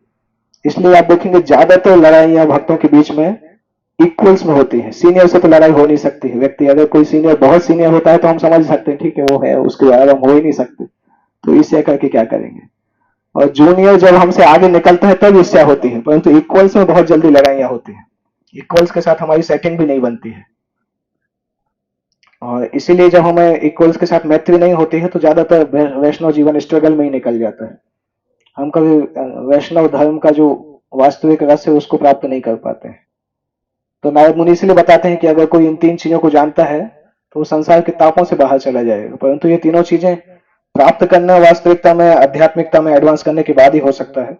इसलिए आप देखेंगे ज्यादातर लड़ाइयां भक्तों के बीच में इक्वल्स में होती है। सीनियर से तो लड़ाई हो नहीं सकती है, व्यक्ति अगर कोई सीनियर बहुत सीनियर होता है तो हम समझ सकते हैं ठीक है वो है, उसके बराबर हम हो ही नहीं सकते, तो ईर्ष्या करके क्या करेंगे। और जूनियर जब हमसे आगे निकलता है तब ईर्ष्या होती है, परंतु इक्वल्स में बहुत जल्दी लड़ाइयां होती है, इक्वल्स के साथ हमारी सेटिंग भी नहीं बनती है। और इसीलिए जब हमें इक्वल्स के साथ मैत्री नहीं होती है तो ज्यादातर वैष्णव जीवन स्ट्रगल में ही निकल जाता है। हम कभी वैष्णव धर्म का जो वास्तविक रस है उसको प्राप्त नहीं कर पाते हैं। तो नारद मुनि इसलिए बताते हैं कि अगर कोई इन 3 चीजों को जानता है तो वो संसार के तापों से बाहर चला जाएगा, परंतु ये तीनों चीजें प्राप्त करना वास्तविकता में, आध्यात्मिकता में एडवांस करने के बाद ही हो सकता है,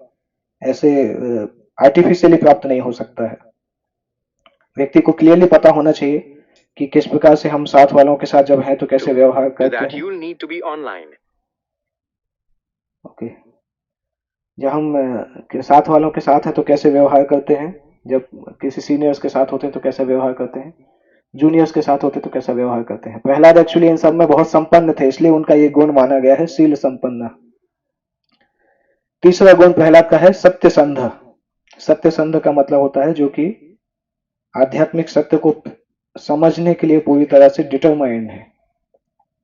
ऐसे आर्टिफिशियली प्राप्त नहीं हो सकता है। व्यक्ति को क्लियरली पता होना चाहिए कि किस प्रकार से हम साथ वालों के साथ जब हैं तो कैसे व्यवहार करते हैं। ओके, जब हम साथ वालों के साथ हैं तो कैसे व्यवहार करते हैं, जब किसी सीनियर्स के साथ होते हैं तो कैसा व्यवहार करते हैं, जूनियर्स के साथ होते तो कैसा व्यवहार करते हैं। प्रहलाद एक्चुअली इन सब में बहुत संपन्न थे, इसलिए उनका ये गुण माना गया है, शील संपन्न। तीसरा गुण प्रहलाद का है सत्यसंध। सत्यसंध का मतलब होता है जो कि आध्यात्मिक सत्य को समझने के लिए पूरी तरह से डिटरमाइंड है,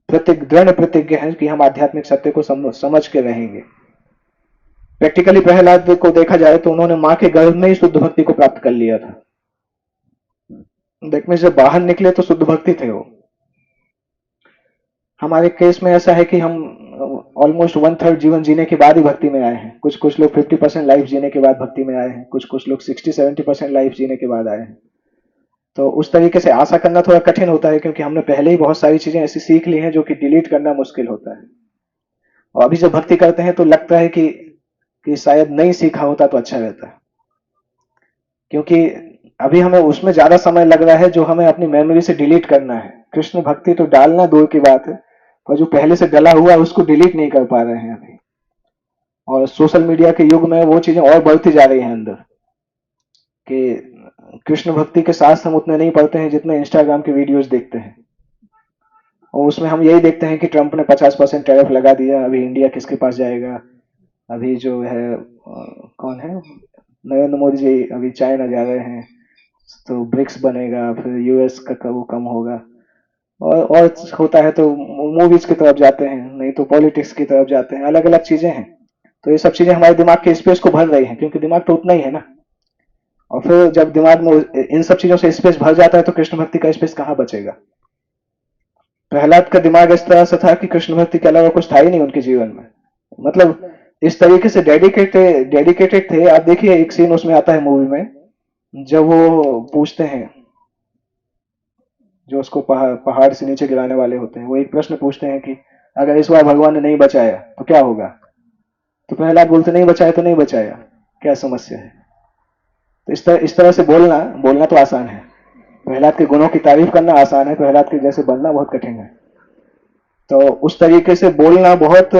दृढ़ प्रतिज्ञ है कि हम आध्यात्मिक सत्य को समझ के रहेंगे। प्रैक्टिकली प्रहलाद को देखा जाए तो उन्होंने मां के गर्भ में ही शुद्ध भक्ति को प्राप्त कर लिया था। देखने से बाहर निकले तो शुद्ध भक्ति थे वो। हमारे केस में ऐसा है कि हम ऑलमोस्ट 1/3 जीवन जीने के बाद ही भक्ति में आए हैं, कुछ लोग 50% लाइफ जीने के बाद भक्ति में आए हैं, कुछ लोग 60-70% लाइफ जीने के बाद आए हैं। तो उस तरीके से आशा करना थोड़ा कठिन होता है, क्योंकि हमने पहले ही बहुत सारी चीजें ऐसी सीख ली हैं जो कि डिलीट करना मुश्किल होता है। और अभी जब भक्ति करते हैं तो लगता है कि शायद नहीं सीखा होता तो अच्छा रहता है, क्योंकि अभी हमें उसमें ज्यादा समय लग रहा है जो हमें अपनी मेमोरी से डिलीट करना है। कृष्ण भक्ति तो डालना दूर की बात है, पर जो पहले से डला हुआ है उसको डिलीट नहीं कर पा रहे हैं अभी। और सोशल मीडिया के युग में वो चीजें और बढ़ती जा रही हैं अंदर, कि कृष्ण भक्ति के साथ हम उतने नहीं पढ़ते हैं जितने इंस्टाग्राम के वीडियोस देखते हैं। और उसमें हम यही देखते हैं कि ट्रंप ने 50% टैरिफ लगा दिया, अभी इंडिया किसके पास जाएगा, अभी जो है कौन है, नरेंद्र मोदी जी अभी चाइना जा रहे हैं, तो ब्रिक्स बनेगा, फिर यूएस का वो कम होगा, और होता है तो मूवीज की तरफ जाते हैं, नहीं तो पॉलिटिक्स की तरफ जाते हैं, अलग अलग चीजें हैं। तो ये सब चीजें हमारे दिमाग के स्पेस को भर रही हैं, क्योंकि दिमाग तो उतना ही है ना। और फिर जब दिमाग में इन सब चीजों से स्पेस भर जाता है तो कृष्ण भक्ति का स्पेस कहाँ बचेगा। प्रहलाद का दिमाग इस तरह से था कि कृष्ण भक्ति के अलावा कुछ था ही नहीं उनके जीवन में, मतलब इस तरीके से डेडिकेटेड थे। आप देखिए एक सीन उसमें आता है मूवी में, जब वो पूछते हैं, जो उसको पहाड़ से नीचे गिराने वाले होते हैं, वो एक प्रश्न पूछते हैं कि अगर इस बार भगवान ने नहीं बचाया तो क्या होगा। तो प्रहलाद बोलते नहीं बचाया तो नहीं बचाया, क्या समस्या है। तो इस तरह से बोलना बोलना तो आसान है, प्रहलाद के गुणों की तारीफ करना आसान है, प्रहलाद के जैसे बनना बहुत कठिन है। तो उस तरीके से बोलना बहुत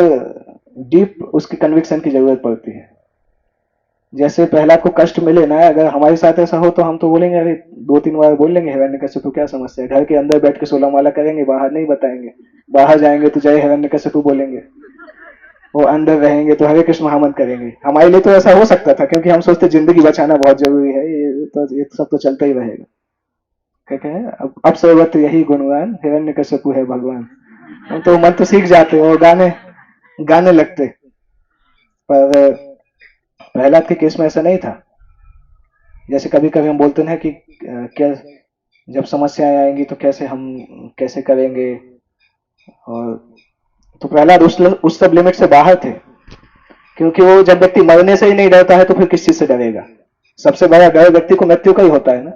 डीप उसकी कन्विक्शन की जरूरत पड़ती है। जैसे प्रहलाद को कष्ट मिले ना, अगर हमारे साथ ऐसा हो तो हम तो बोलेंगे, अरे 2-3 बार बोल लेंगे हिरण्यकशिपु क्या समस्या है, घर के अंदर बैठ के 16 माला करेंगे, बाहर नहीं बताएंगे, बाहर जाएंगे तो जय हिरण्यकशिपु बोलेंगे, वो अंदर रहेंगे तो हरे कृष्ण महामंत्र करेंगे। हमारे लिए तो ऐसा हो सकता था, क्योंकि हम सोचते जिंदगी बचाना बहुत जरूरी है, ये सब तो चलता ही रहेगा। क्या कहे, अब सर्वत्र यही गुणवान हिरण्यकशिपु है भगवान। हम तो मन तो सीख जाते और गाने गाने लगते। पर प्रहलाद के केस में ऐसा नहीं था। जैसे कभी कभी हम बोलते हैं कि क्या जब समस्याएं आएंगी तो कैसे करेंगे, और तो प्रहलाद उस सब लिमिट से बाहर थे, क्योंकि वो जब व्यक्ति मरने से ही नहीं डरता है तो फिर किस चीज से डरेगा। सबसे बड़ा डर व्यक्ति को मृत्यु का ही होता है ना।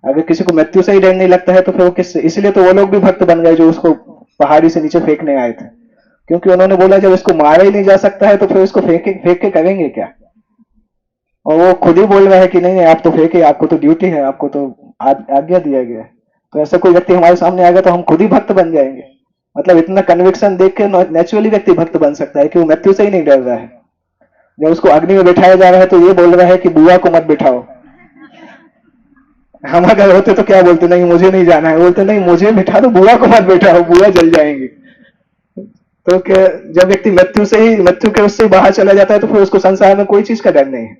अगर किसी को मृत्यु से ही डर नहीं लगता है तो फिर वो किस, इसलिए तो वो लोग भी भक्त बन गए जो उसको पहाड़ी से नीचे फेंकने आए थे, क्योंकि उन्होंने बोला जब इसको मारा ही नहीं जा सकता है तो फिर इसको फेंक के करेंगे क्या। और वो खुद ही बोल रहा है कि नहीं नहीं आप तो फेंके, आपको तो ड्यूटी है, आपको तो आज्ञा दिया गया है। तो ऐसा कोई व्यक्ति हमारे सामने आएगा तो हम खुद ही भक्त बन जाएंगे। मतलब इतना कन्विक्शन देख के नेचुरली व्यक्ति भक्त बन सकता है कि वो मृत्यु से ही नहीं डर रहा है। जब उसको अग्नि में बिठाया जा रहा है तो ये बोल रहा है कि बुआ को मत बिठाओ। हम अगर होते तो क्या बोलते, नहीं मुझे नहीं जाना है, बोलते नहीं मुझे बिठा दो, बुआ को मत बिठाओ, बुआ जल जाएंगे। तो क्या, जब व्यक्ति मृत्यु के उससे बाहर चला जाता है तो फिर उसको संसार में कोई चीज का डर नहीं है,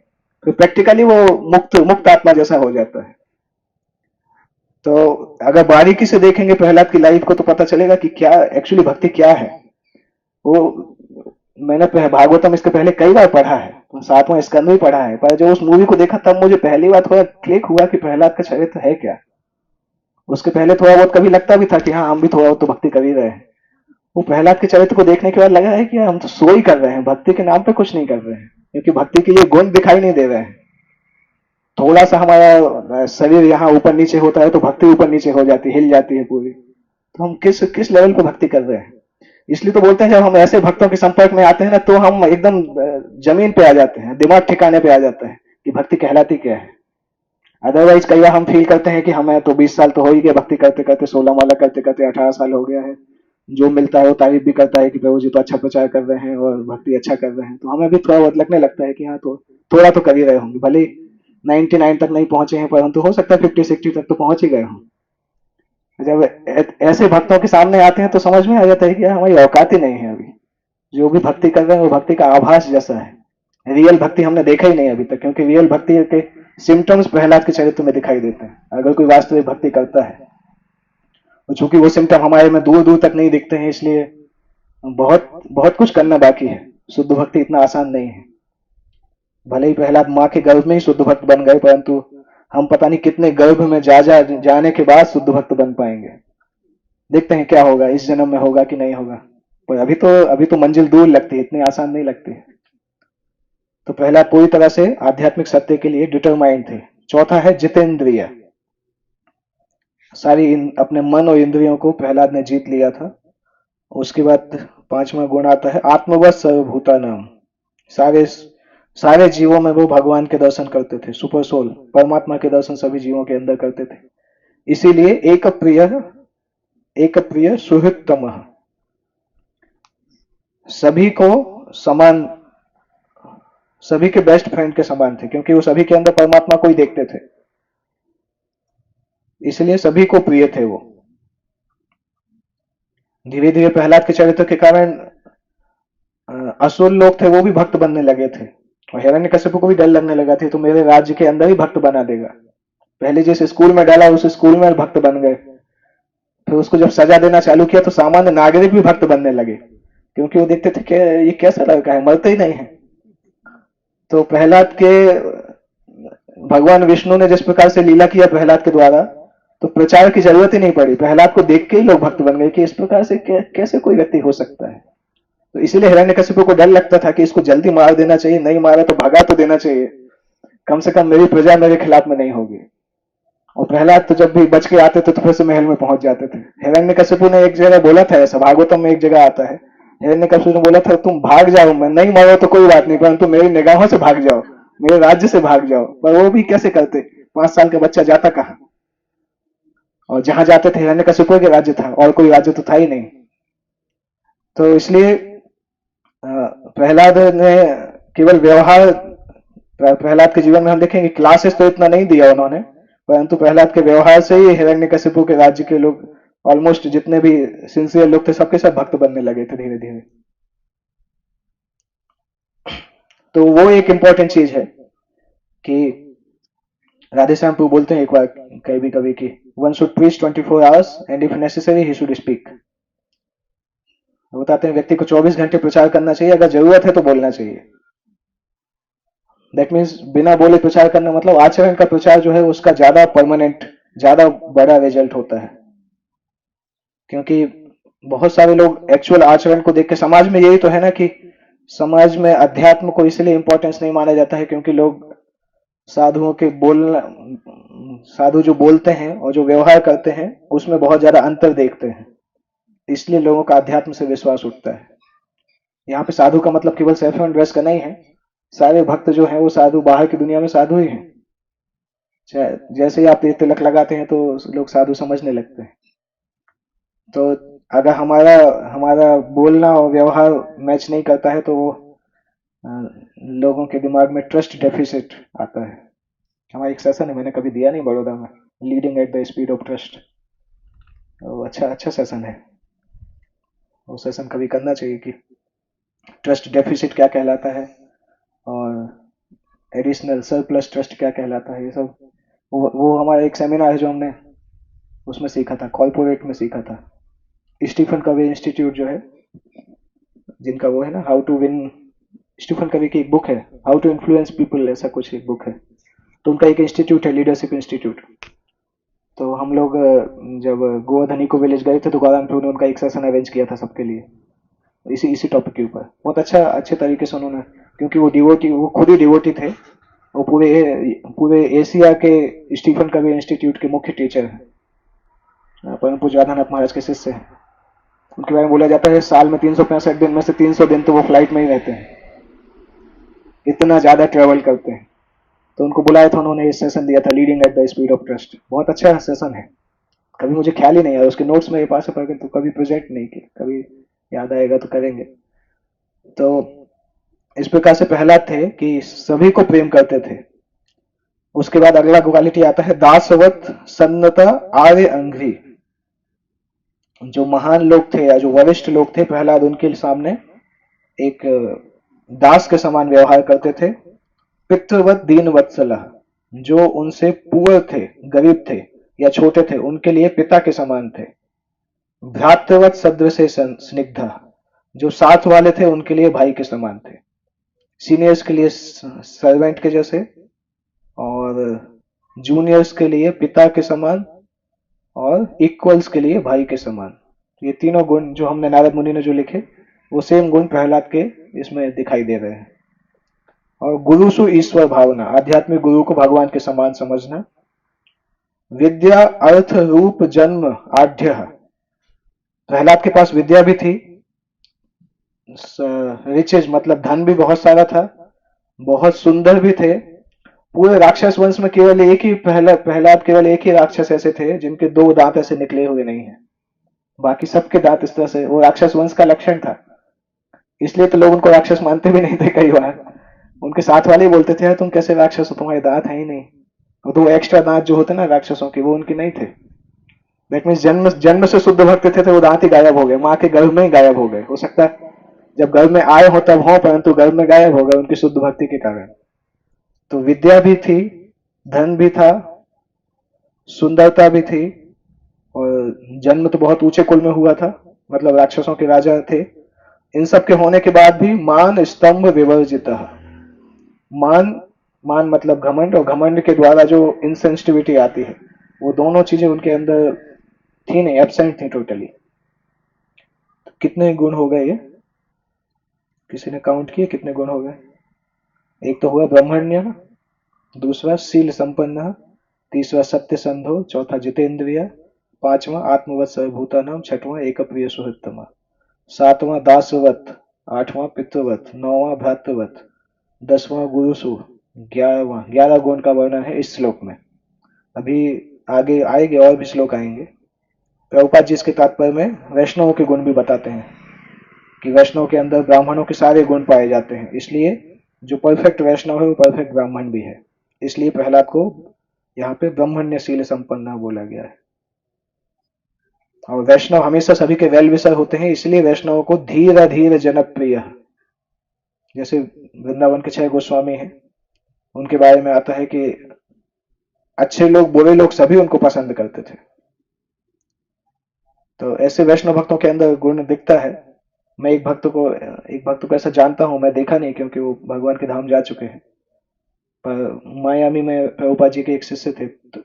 तो प्रैक्टिकली वो मुक्त आत्मा जैसा हो जाता है। तो अगर बारीकी से देखेंगे प्रहलाद की लाइफ को तो पता चलेगा कि क्या एक्चुअली भक्ति क्या है। वो मैंने भागवतम इसके पहले कई बार पढ़ा है, तो 7वां स्कंद भी पढ़ा है, पर जब उस मूवी को देखा तब मुझे पहली बार थोड़ा क्लिक हुआ कि प्रहलाद का चरित्र है क्या। उसके पहले थोड़ा बहुत कभी लगता भी था कि हाँ हम भी थोड़ा बहुत तो भक्ति कर ही रहे हैं। वो प्रहलाद के चरित्र को देखने के बाद लगा है कि हम तो सो ही कर रहे हैं, भक्ति के नाम पे कुछ नहीं कर रहे हैं, क्योंकि भक्ति के लिए गुण दिखाई नहीं दे रहे हैं। थोड़ा सा हमारा शरीर यहाँ ऊपर नीचे होता है तो भक्ति ऊपर नीचे हो जाती है, हिल जाती है पूरी। तो हम किस लेवल पे भक्ति कर रहे हैं। इसलिए तो बोलते हैं जब हम ऐसे भक्तों के संपर्क में आते हैं ना तो हम एकदम जमीन पे आ जाते हैं, दिमाग ठिकाने पे आ जाता है कि भक्ति कहलाती क्या है। अदरवाइज कई बार हम फील करते हैं कि हमें तो 20 साल तो हो ही गया भक्ति करते करते, 16 माला करते करते 18 साल हो गया है, जो मिलता है वो तारीफ भी करता है कि प्रभु जी तो अच्छा प्रचार कर रहे हैं और भक्ति अच्छा कर रहे हैं। तो हमें भी थोड़ा बहुत लगने लगता है कि हाँ तो थोड़ा तो कर ही रहे होंगे, भले 99 तक नहीं पहुंचे हैं परंतु हो सकता है 50-60 तक तो पहुंच ही गए हों। जब ऐसे भक्तों के सामने आते हैं तो समझ में आ जाता है कि यार हमारी औकात ही नहीं है अभी। जो भी भक्ति कर रहे हैं वो भक्ति का आभास जैसा है, रियल भक्ति हमने देखा ही नहीं अभी तक, क्योंकि रियल भक्ति के सिम्टम्स प्रहलाद के चरित्र में दिखाई देते हैं अगर कोई वास्तविक भक्ति करता है। और चूंकि वो सिम्टम हमारे में दूर दूर तक नहीं दिखते हैं, इसलिए बहुत बहुत कुछ करना बाकी है। शुद्ध भक्ति इतना आसान नहीं है। भले ही प्रहलाद माँ के गर्भ में ही शुद्ध भक्त बन गए, परंतु हम पता नहीं कितने गर्भ में जाने के बाद शुद्ध भक्त बन पाएंगे। देखते हैं क्या होगा, इस जन्म में होगा कि नहीं होगा। पर अभी तो मंजिल दूर लगती है, इतनी आसान नहीं लगती है। तो प्रहलाद पूरी तरह से आध्यात्मिक सत्य के लिए डिटरमाइंड थे। चौथा है जितेंद्रिय। अपने मन और इंद्रियों को प्रहलाद ने जीत लिया था। उसके बाद 5वां गुण आता है आत्मवत सर्वभूता नाम। सारे जीवों में वो भगवान के दर्शन करते थे, सुपर सोल परमात्मा के दर्शन सभी जीवों के अंदर करते थे। इसीलिए एक प्रिय सुहृतम, सभी को समान, सभी के बेस्ट फ्रेंड के समान थे, क्योंकि वो सभी के अंदर परमात्मा को ही देखते थे, इसलिए सभी को प्रिय थे वो। धीरे धीरे प्रहलाद के चरित्र के कारण असुर लोग थे वो भी भक्त बनने लगे थे, और हिरण्यकशिपु को भी डर लगने लगा था तो मेरे राज्य के अंदर ही भक्त बना देगा। पहले जिस स्कूल में डाला उस स्कूल में भक्त बन गए, फिर उसको जब सजा देना चालू किया तो सामान्य नागरिक भी भक्त बनने लगे, क्योंकि वो देखते थे कि ये कैसा लड़का है, मरते ही नहीं है। तो प्रहलाद के, भगवान विष्णु ने जिस प्रकार से लीला किया प्रहलाद के द्वारा, तो प्रचार की जरूरत ही नहीं पड़ी, प्रहलाद को देख के ही लोग भक्त बन गए कि इस प्रकार से कैसे कोई व्यक्ति हो सकता है। तो इसीलिए हिरण्यकशिपु को डर लगता था कि इसको जल्दी मार देना चाहिए, नहीं मारा तो भगा तो देना चाहिए, कम से कम मेरी प्रजा मेरे खिलाफ में नहीं होगी। और प्रहलाद तो जब भी बच के आते थे तो फिर से महल में पहुंच जाते थे। हिरण्यकशिपु ने एक जगह बोला था, ऐसा भागवतम में एक जगह आता है, हिरण्यकशिपु ने बोला था तुम भाग जाओ, मैं नहीं मारो तो कोई बात नहीं, परंतु मेरी निगाहों से भाग जाओ, मेरे राज्य से भाग जाओ। पर वो भी कैसे करते, 5 साल का बच्चा जाता कहां, और जहां जाते थे हिरण्यकशिपु के राज्य था, और कोई राज्य तो था ही नहीं। तो इसलिए प्रहलाद ने केवल व्यवहार, प्रहलाद के जीवन में हम देखेंगे क्लासेस तो इतना नहीं दिया उन्होंने, परंतु प्रहलाद के व्यवहार से ही हिरण्यकशिपु के राज्य के लोग, ऑलमोस्ट जितने भी सिंसियर लोग थे सबके सब भक्त बनने लगे थे धीरे धीरे। तो वो एक इंपॉर्टेंट चीज है कि राधे श्याम प्रभु बोलते हैं एक बार कभी कभी कि one should preach 24 hours and if necessary he should speak. बताते हैं व्यक्ति को 24 घंटे प्रचार करना चाहिए, अगर जरूरत है तो बोलना चाहिए। दैट मीन्स बिना बोले प्रचार करना मतलब आचरण का प्रचार जो है उसका ज्यादा परमानेंट, ज्यादा बड़ा रिजल्ट होता है, क्योंकि बहुत सारे लोग एक्चुअल आचरण को देख के, समाज में यही तो है ना कि समाज में अध्यात्म को इसलिए इंपॉर्टेंस नहीं माना जाता है क्योंकि लोग साधुओं के बोलना, साधु जो बोलते हैं और जो व्यवहार करते हैं उसमें बहुत ज्यादा अंतर देखते हैं, इसलिए लोगों का अध्यात्म से विश्वास उठता है। यहाँ पे साधु का मतलब केवल सैफरन ड्रेस का नहीं है, सारे भक्त जो है वो साधु, बाहर की दुनिया में साधु ही हैं। जैसे ही आप तिलक लगाते हैं तो लोग साधु समझने लगते हैं। तो अगर हमारा हमारा बोलना और व्यवहार मैच नहीं करता है तो वो लोगों के दिमाग में ट्रस्ट डेफिसिट आता है। हमारा एक सेशन है, मैंने कभी दिया नहीं बड़ौदा में, leading at the speed of trust. अच्छा सेशन है, वो सेशन कभी करना चाहिए कि ट्रस्ट डेफिसिट क्या कहलाता है और एडिशनल सरप्लस ट्रस्ट क्या कहलाता है, ये सब वो हमारा एक सेमिनार है जो हमने उसमें सीखा था, कॉर्पोरेट में सीखा था। स्टीफन कवे इंस्टीट्यूट जो है, जिनका वो है ना हाउ टू विन, स्टीफन कवे की एक बुक है हाउ टू इन्फ्लुएंस पीपल, ऐसा कुछ एक बुक है, तो उनका एक इंस्टीट्यूट है लीडरशिप इंस्टीट्यूट। तो हम लोग जब गोवर्धनी को विलेज गए थे तो गौरांग ने उनका एक सेशन अरेंज किया था सबके लिए, इसी इसी टॉपिक के ऊपर। बहुत अच्छे तरीके से उन्होंने, क्योंकि वो डिवोटी, वो खुद ही डिवोटी थे, वो पूरे एशिया के स्टीफन कवे इंस्टीट्यूट के मुख्य टीचर हैं, परम पूज्य राधानाथ महाराज के शिष्य हैं। उनके बारे में बोला जाता है साल में 365 दिन में से 300 दिन तो वो फ्लाइट में ही रहते हैं, इतना ज्यादा ट्रेवल करते हैं। तो उनको बुलाया था, उन्होंने ये सेशन दिया था leading at the speed of trust. बहुत अच्छा सेशन है, कभी मुझे ख्याल ही नहीं आया, उसके नोट्स मेरे पास है तो कभी प्रेजेंट नहीं किया, कभी याद आएगा तो करेंगे। तो इस प्रकार से प्रहलाद थे कि सभी को प्रेम करते थे। उसके बाद अगला क्वालिटी आता है दासवत सन्नता आर्य अंघ्रि। जो महान लोग थे या जो वरिष्ठ लोग थे, प्रहलाद उनके सामने एक दास के समान व्यवहार करते थे। पितृवत दीन वत्सला, जो उनसे पुअर थे, गरीब थे या छोटे थे, उनके लिए पिता के समान थे। भ्रातृवत सदृश स्निग्धा, जो साथ वाले थे उनके लिए भाई के समान थे। सीनियर्स के लिए सर्वेंट के जैसे, और जूनियर्स के लिए पिता के समान, और इक्वल्स के लिए भाई के समान। ये तीनों गुण जो हमने नारद मुनि ने जो लिखे, वो सेम गुण प्रहलाद के इसमें दिखाई दे रहे हैं। और गुरु सु ईश्वर भावना, आध्यात्मिक गुरु को भगवान के समान समझना। विद्या अर्थ रूप जन्म आढ्य, प्रहलाद के पास विद्या भी थी, रिचेज मतलब धन भी बहुत सारा था, बहुत सुंदर भी थे। पूरे राक्षस वंश में केवल एक ही प्रहलाद केवल एक ही राक्षस ऐसे थे जिनके 2 दांत ऐसे निकले हुए नहीं है, बाकी सबके दांत इस तरह से, वो राक्षस वंश का लक्षण था। इसलिए तो लोग उनको राक्षस मानते भी नहीं थे कई बार। उनके साथ वाले ही बोलते थे यार तुम कैसे राक्षस हो, तुम्हारे दांत है ही नहीं। और तो वो एक्स्ट्रा दांत जो होते ना राक्षसों के, वो उनके नहीं थे। दैट मीन्स जन्म जन्म से शुद्ध भक्त थे तो वो दांत ही गायब हो गए, माँ के गर्भ में ही गायब हो गए। हो सकता है जब गर्भ में आए हो तब हो, परंतु गर्भ में गायब हो गए उनकी शुद्ध भक्ति के कारण। तो विद्या भी थी, धन भी था, सुंदरता भी थी, और जन्म तो बहुत ऊंचे कुल में हुआ था, मतलब राक्षसों के राजा थे। इन सब के होने के बाद भी मान स्तंभ विवर्जित। मान, मान मतलब घमंड, और घमंड के द्वारा जो इनसेंसिटिविटी आती है, वो दोनों चीजें उनके अंदर थी नहीं, एब्सेंट थी टोटली। कितने गुण हो गए ये, किसी ने काउंट किए कितने गुण हो गए? एक तो हुआ ब्रह्मण्य, दूसरा शील संपन्न, तीसरा सत्य संधो, चौथा जितेंद्रिय, पांचवा आत्मवत सर्वभूतानाम, छठवां एक प्रिय सुहृतमा, सातवां दासवत, आठवां पितृवत, नौवां भ्रातृवत, 10वां गुरुसु, 11वां, 11 गुण का वर्णन है इस श्लोक में। अभी आगे आएंगे और भी श्लोक आएंगे। प्रभुपाद जी इसके तात्पर्य में वैष्णवों के गुण भी बताते हैं कि वैष्णव के अंदर ब्राह्मणों के सारे गुण पाए जाते हैं, इसलिए जो परफेक्ट वैष्णव है वो परफेक्ट ब्राह्मण भी है। इसलिए प्रहलाद को यहाँ पे ब्रह्मण्यशील संपन्न बोला गया है। और वैष्णव हमेशा सभी के वेल विशर होते हैं, इसलिए वैष्णवों को धीर धीर जनप्रिय, जैसे वृंदावन के 6 गोस्वामी हैं, उनके बारे में आता है कि अच्छे लोग बुरे लोग सभी उनको पसंद करते थे। तो ऐसे वैष्णव भक्तों के अंदर गुण दिखता है। मैं एक भक्त को ऐसा जानता हूं, मैं देखा नहीं क्योंकि वो भगवान के धाम जा चुके हैं, पर मायामी में प्रभुपाद जी के एक शिष्य थे, तो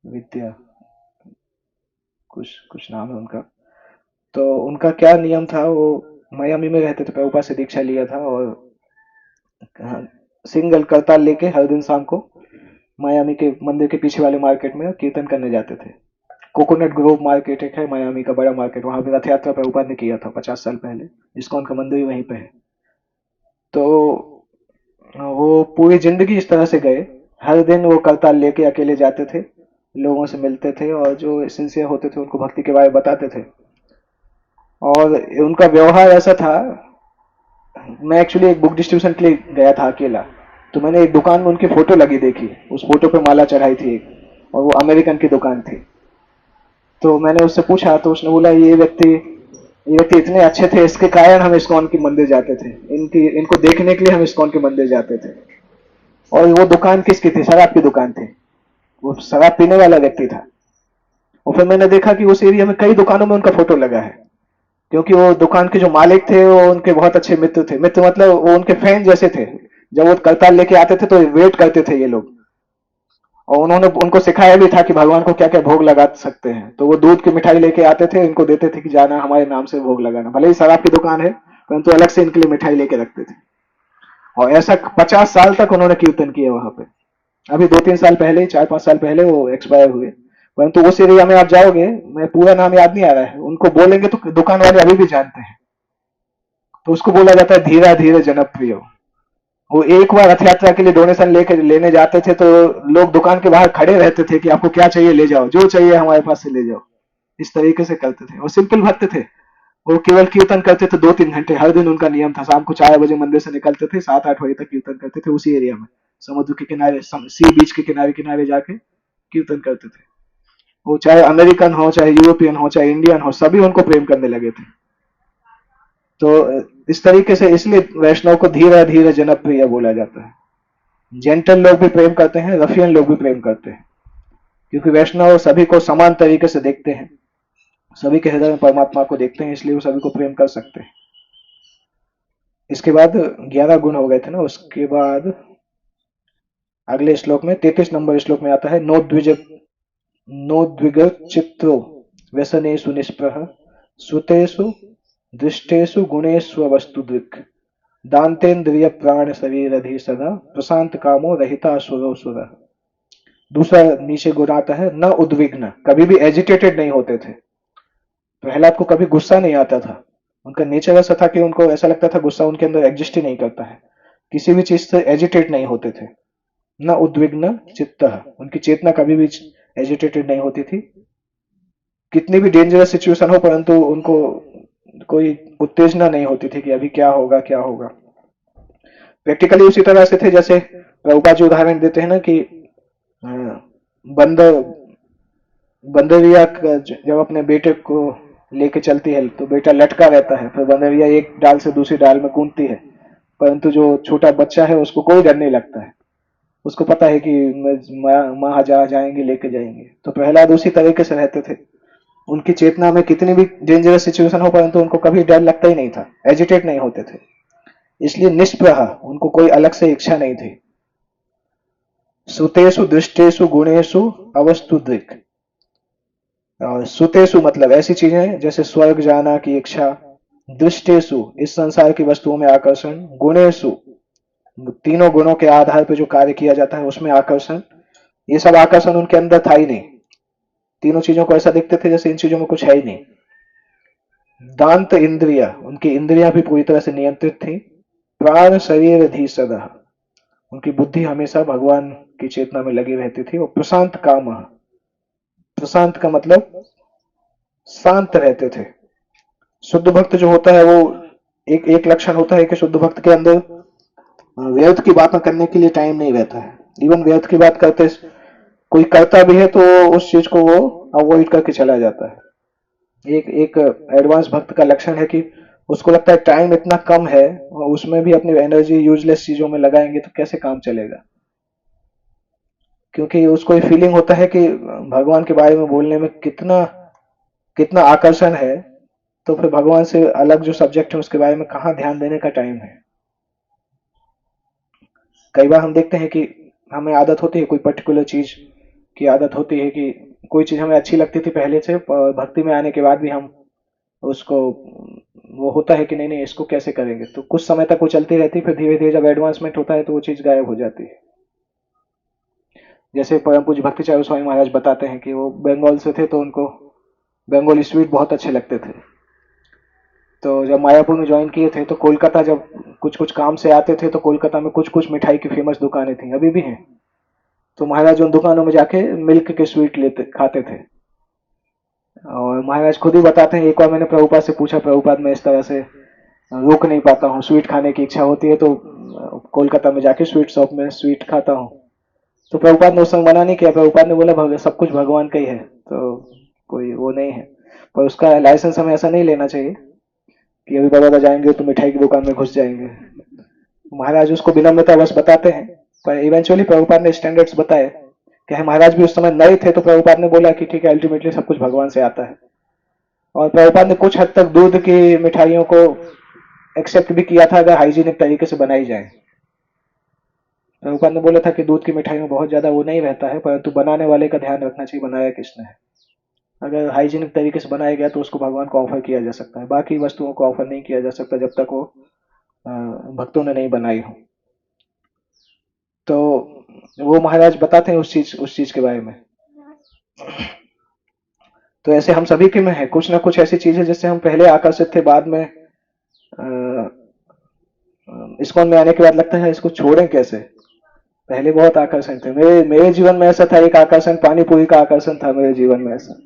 विद्या कुछ कुछ नाम है उनका। तो उनका क्या नियम था, वो मायामी में रहते थे, प्रभुपाद से दीक्षा लिया था, और सिंगल करताल लेके हर दिन शाम को मायामी के मंदिर के पीछे वाले मार्केट में कीर्तन करने जाते थे। कोकोनट ग्रोव मार्केट एक है मायामी का बड़ा मार्केट, वहां पे रथ यात्रा प्रभुपाद ने किया था 50 साल पहले, इस्कॉन का मंदिर भी वहीं पे है। तो वो पूरी जिंदगी इस तरह से गए, हर दिन वो करताल लेके अकेले जाते थे, लोगों से मिलते थे, और जो सिंसियर होते थे उनको भक्ति के बारे में बताते थे। और उनका व्यवहार ऐसा था, मैं एक्चुअली एक बुक डिस्ट्रीब्यूशन के लिए गया था अकेला, तो मैंने एक दुकान में उनकी फोटो लगी देखी, उस फोटो पे माला चढ़ाई थी एक, और वो अमेरिकन की दुकान थी। तो मैंने उससे पूछा तो उसने बोला ये व्यक्ति इतने अच्छे थे, इसके कारण हम इस्कॉन के मंदिर जाते थे, इनको देखने के लिए हम इस्कॉन के मंदिर जाते थे। और वो दुकान किसकी थी? शराब की दुकान थी, वो शराब पीने वाला व्यक्ति था। और फिर मैंने देखा कि उस एरिया में कई दुकानों में उनका फोटो लगा है, क्योंकि वो दुकान के जो मालिक थे वो उनके बहुत अच्छे मित्र थे, मित्र मतलब वो उनके फैन जैसे थे। जब वो करताल लेके आते थे तो वेट करते थे ये लोग, और उन्होंने उनको सिखाया भी था कि भगवान को क्या क्या भोग लगा सकते हैं। तो वो दूध की मिठाई लेके आते थे, इनको देते थे कि जाना हमारे नाम से भोग लगाना, भले ही शराब की दुकान है परंतु अलग से इनके लिए मिठाई लेके रखते थे। और ऐसा 50 साल तक उन्होंने कीर्तन किया वहां पे। अभी 2-3 साल पहले, 4-5 साल पहले वो एक्सपायर हुए, परंतु उस एरिया में आप जाओगे, मैं पूरा नाम याद नहीं आ रहा है, उनको बोलेंगे तो दुकान वाले अभी भी जानते हैं। तो उसको बोला जाता है धीरा धीरे जनप्रिय। वो एक बार रथ यात्रा के लिए डोनेशन लेके लेने जाते थे तो लोग दुकान के बाहर खड़े रहते थे कि आपको क्या चाहिए ले जाओ, जो चाहिए हमारे पास से ले जाओ। इस तरीके से करते थे, वो सिंपल भक्त थे। वो केवल कीर्तन करते थे 2-3 घंटे हर दिन, उनका नियम था। शाम को 4 बजे मंदिर से निकलते थे, 7-8 बजे तक कीर्तन करते थे उसी एरिया में, समुद्र के किनारे, सी बीच के किनारे किनारे जाके कीर्तन करते थे। वो चाहे अमेरिकन हो, चाहे यूरोपियन हो, चाहे इंडियन हो, सभी उनको प्रेम करने लगे थे। तो इस तरीके से इसलिए वैष्णव को धीरे धीरे जनप्रिय बोला जाता है। जेंटल लोग भी प्रेम करते हैं, रफियन लोग भी प्रेम करते हैं, क्योंकि वैष्णव सभी को समान तरीके से देखते हैं, सभी के हृदय में परमात्मा को देखते हैं, इसलिए वो सभी को प्रेम कर सकते हैं। इसके बाद 11 गुण हो गए थे ना। उसके बाद अगले श्लोक में 33 नंबर श्लोक में आता है नोद्विग चित्तो व्यसनेषु निष्प्रह सुतेषु दृष्टेषु गुणेषु वस्तुदृक् दान्तेन्द्रिय प्राण शरीर अधि सदा प्रशांत कामो रहिता सुरो सुर। दूसरा नीचे गुण आता है न उद्विग्न, कभी भी एजिटेटेड नहीं होते थे। प्रहलाद को कभी गुस्सा नहीं आता था, उनका नेचर ऐसा था कि उनको ऐसा लगता था गुस्सा उनके अंदर एग्जिस्ट ही नहीं करता है, किसी भी चीज से एजिटेट नहीं होते थे। न उद्विग्न चित्त, उनकी चेतना कभी भी एजिटेटेड नहीं होती थी। कितनी भी डेंजरस सिचुएशन हो परंतु उनको कोई उत्तेजना नहीं होती थी कि अभी क्या होगा क्या होगा। प्रैक्टिकली उसी तरह से थे जैसे प्रभुपाद जी उदाहरण देते हैं ना कि अ, बंदर बंदरिया जब अपने बेटे को लेके चलती है तो बेटा लटका रहता है, फिर बंदरिया एक डाल से दूसरी डाल में कूदती है, परंतु जो छोटा बच्चा है उसको कोई डर नहीं लगता है। उसको पता है कि माँ जहाँ जाएंगे लेके जाएंगे। तो प्रहलाद उसी तरीके से रहते थे। उनकी चेतना में कितनी भी डेंजरस सिचुएशन हो परंतु उनको कभी डर लगता ही नहीं था, एजिटेट नहीं होते थे। इसलिए निष्प्रह, उनको कोई अलग से इच्छा नहीं थी। सुतेषु दृष्टेषु गुणेषु अवस्तु दृक्। और सुतेषु मतलब ऐसी चीजें जैसे स्वर्ग जाना की इच्छा, दृष्टेषु इस संसार की वस्तुओं में आकर्षण, गुणेषु तीनों गुणों के आधार पर जो कार्य किया जाता है उसमें आकर्षण, ये सब आकर्षण उनके अंदर था ही नहीं। तीनों चीजों को ऐसा देखते थे जैसे इन चीजों में कुछ है ही नहीं। दांत इंद्रिया, उनकी इंद्रियां भी पूरी तरह से नियंत्रित थी। प्राण शरीर धी सदा, उनकी बुद्धि हमेशा भगवान की चेतना में लगी रहती थी। और प्रशांत काम, प्रशांत का मतलब शांत रहते थे। शुद्ध भक्त जो होता है वो एक एक लक्षण होता है कि शुद्ध भक्त के अंदर व्यर्थ की बातें करने के लिए टाइम नहीं रहता है। इवन व्यर्थ की बात करते कोई करता भी है तो उस चीज को वो अवॉइड करके चला जाता है। एक एक एडवांस भक्त का लक्षण है कि उसको लगता है टाइम इतना कम है और उसमें भी अपनी एनर्जी यूजलेस चीजों में लगाएंगे तो कैसे काम चलेगा। क्योंकि उसको ये फीलिंग होता है कि भगवान के बारे में बोलने में कितना कितना आकर्षण है, तो फिर भगवान से अलग जो सब्जेक्ट है उसके बारे में कहाँ ध्यान देने का टाइम है। कई बार हम देखते हैं कि हमें आदत होती है कोई पर्टिकुलर चीज की आदत होती है कि कोई चीज हमें अच्छी लगती थी पहले से, भक्ति में आने के बाद भी हम उसको वो होता है कि नहीं नहीं इसको कैसे करेंगे, तो कुछ समय तक वो चलती रहती है, फिर धीरे धीरे जब एडवांसमेंट होता है तो वो चीज गायब हो जाती है। जैसे परम पूज्य भक्ति चारू स्वामी महाराज बताते हैं कि वो बंगाल से थे तो उनको बंगाली स्वीट बहुत अच्छे लगते थे। तो जब मायापुर में ज्वाइन किए थे तो कोलकाता जब कुछ कुछ काम से आते थे तो कोलकाता में कुछ कुछ मिठाई की फेमस दुकानें थी, अभी भी हैं। तो महाराज उन दुकानों में जाके मिल्क के स्वीट लेते खाते थे। और महाराज खुद ही बताते हैं, एक बार मैंने प्रभुपाद से पूछा, प्रभुपाद मैं इस तरह से रोक नहीं पाता हूँ, स्वीट खाने की इच्छा होती है तो कोलकाता में जाके स्वीट शॉप में स्वीट खाता हूँ। तो प्रभुपाद ने उस समय मना नहीं किया। प्रभुपाद ने बोला सब कुछ भगवान का ही है तो कोई वो नहीं है, पर उसका लाइसेंस हमें ऐसा नहीं लेना चाहिए कि अभी बड़ौदा जाएंगे तो मिठाई की दुकान में घुस जाएंगे। महाराज उसको विनम्रतावश बताते हैं, पर इवेंचुअली प्रभुपाद ने स्टैंडर्ड्स बताए कि महाराज भी उस समय नए थे तो प्रभुपाद ने बोला कि ठीक है अल्टीमेटली सब कुछ भगवान से आता है। और प्रभुपाद ने कुछ हद तक दूध की मिठाइयों को एक्सेप्ट भी किया था अगर हाइजीनिक तरीके से बनाई जाए। प्रभुपाद ने बोला था कि दूध की मिठाई में बहुत ज्यादा वो नहीं रहता है, परंतु बनाने वाले का ध्यान रखना चाहिए बनाया किसने है। अगर हाइजीनिक तरीके से बनाया गया तो उसको भगवान को ऑफर किया जा सकता है, बाकी वस्तुओं को ऑफर नहीं किया जा सकता जब तक वो भक्तों ने नहीं बनाई हो। तो वो महाराज बताते हैं उस चीज के बारे में। तो ऐसे हम सभी के में है कुछ ना कुछ ऐसी चीज है जिससे हम पहले आकर्षित थे, बाद में इस्कॉन में आने के बाद लगता है इसको छोड़ें कैसे। पहले बहुत आकर्षण थे, मेरे जीवन में ऐसा था, एक आकर्षण पानी पूरी का आकर्षण था मेरे जीवन में ऐसा।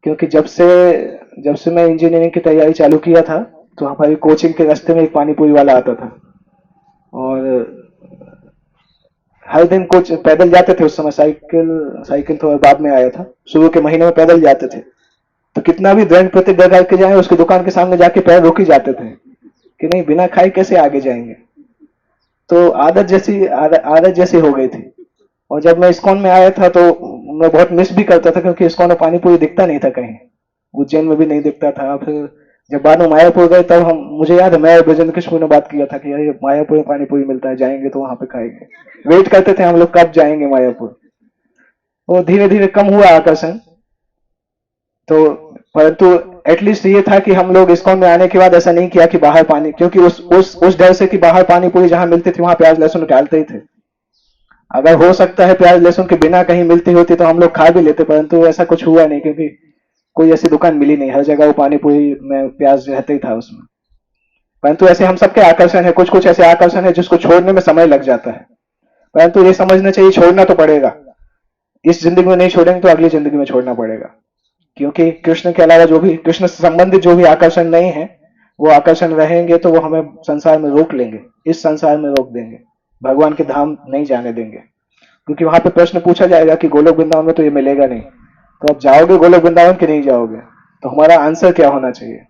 क्योंकि जब से मैं इंजीनियरिंग की तैयारी चालू किया था तो हमारी कोचिंग के रास्ते में एक पानी पूरी वाला आता था और हर दिन कुछ पैदल जाते थे। उस समय साइकिल थोड़ा बाद में आया था, शुरू के महीने में पैदल जाते थे। तो कितना भी दृढ़ प्रतिज्ञा करके जाए उसकी दुकान के सामने जाके पैर रुक ही जाते थे कि नहीं बिना खाए कैसे आगे जाएंगे। तो आदत जैसी हो गई थी। और जब मैं इस्कॉन में आया था तो मैं बहुत मिस भी करता था क्योंकि इस्कॉन में पानी पूरी दिखता नहीं था कहीं, उज्जैन में भी नहीं दिखता था। फिर जब बाद में मायापुर गए तब हम, मुझे याद है मैं ब्रजेंद्र कृष्ण ने बात किया था कि यार मायापुर में पानी पूरी मिलता है, जाएंगे तो वहां पे खाएंगे। वेट करते थे हम लोग कब जाएंगे मायापुर। वो धीरे धीरे कम हुआ आकर्षण। तो परंतु एटलीस्ट ये था कि हम लोग इस्कॉन में आने के बाद ऐसा नहीं किया कि बाहर पानी, क्योंकि उस डर से कि बाहर पानी पूरी जहां मिलती थी वहां प्याज लहसुन डालते ही थे। अगर हो सकता है प्याज लहसुन के बिना कहीं मिलती होती तो हम लोग खा भी लेते, परंतु ऐसा कुछ हुआ नहीं क्योंकि कोई ऐसी दुकान मिली नहीं, हर जगह वो पानी पूरी में प्याज रहते ही था उसमें। परंतु ऐसे हम सबके आकर्षण है, कुछ कुछ ऐसे आकर्षण है जिसको छोड़ने में समय लग जाता है, परंतु ये समझना चाहिए छोड़ना तो पड़ेगा। इस जिंदगी में नहीं छोड़ेंगे तो अगली जिंदगी में छोड़ना पड़ेगा। क्योंकि कृष्ण के अलावा जो भी कृष्ण से संबंधित जो भी आकर्षण नहीं है, वो आकर्षण रहेंगे तो वो हमें संसार में रोक लेंगे, इस संसार में रोक देंगे, भगवान के धाम नहीं जाने देंगे। क्योंकि वहां पे प्रश्न पूछा जाएगा कि गोलोक वृंदावन में तो ये मिलेगा नहीं, तो आप जाओगे गोलोक वृंदावन कि नहीं जाओगे? तो हमारा आंसर क्या होना चाहिए?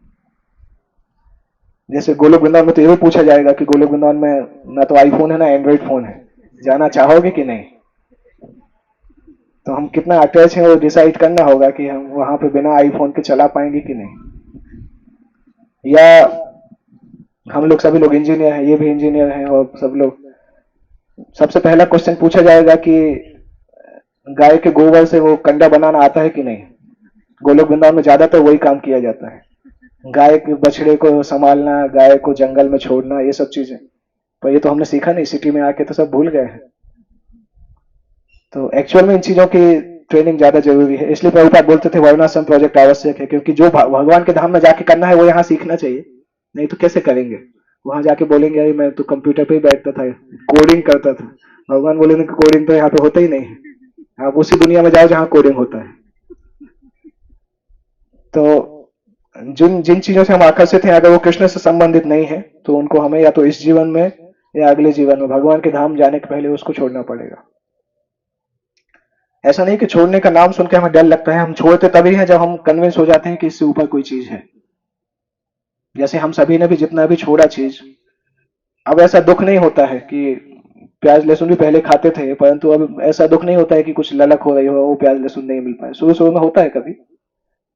जैसे गोलोक वृंदावन में तो ये भी पूछा जाएगा कि गोलोक वृंदावन में ना तो आईफोन है ना एंड्रॉइड फोन है, जाना चाहोगे कि नहीं? तो हम कितना अटैच हैं वो डिसाइड करना होगा कि हम वहां पे बिना आईफोन के चला पाएंगे कि नहीं। या हम लोग सभी लोग इंजीनियर हैं, ये भी इंजीनियर हैं, और सब लोग, सबसे पहला क्वेश्चन पूछा जाएगा कि गाय के गोबर से वो कंडा बनाना आता है कि नहीं? गोलोक वृंदावन में ज्यादातर वही काम किया जाता है, गाय के बछड़े को संभालना, गाय को जंगल में छोड़ना, ये सब चीजें। पर ये तो हमने सीखा नहीं, सिटी में आके तो सब भूल गए हैं। तो एक्चुअल में इन चीजों की ट्रेनिंग ज्यादा जरूरी है। इसलिए प्रभुपाद बोलते थे वर्णाश्रम प्रोजेक्ट आवश्यक है, क्योंकि जो भगवान के धाम में जाके करना है वो यहाँ सीखना चाहिए, नहीं तो कैसे करेंगे? वहां जाके बोलेंगे अरे मैं तो कंप्यूटर पे ही बैठता था, कोडिंग करता था। भगवान बोलेंगे कोडिंग तो यहाँ पे होता ही नहीं है, आप उसी दुनिया में जाओ जहाँ कोडिंग होता है। तो जिन जिन चीजों से हम आकर्षित हैं, अगर वो कृष्ण से संबंधित नहीं है, तो उनको हमें या तो इस जीवन में या अगले जीवन में भगवान के धाम जाने के पहले उसको छोड़ना पड़ेगा। ऐसा नहीं कि छोड़ने का नाम सुन के हमें डर लगता है, हम छोड़ते तभी हैं जब हम कन्विंस हो जाते हैं कि इससे ऊपर कोई चीज है। जैसे हम सभी ने भी जितना भी छोड़ा चीज, अब ऐसा दुख नहीं होता है कि प्याज लहसुन भी पहले खाते थे, परंतु अब ऐसा दुख नहीं होता है कि कुछ ललक हो रही हो, वो प्याज लहसुन नहीं मिल पाए। शुरू शुरू में होता है, कभी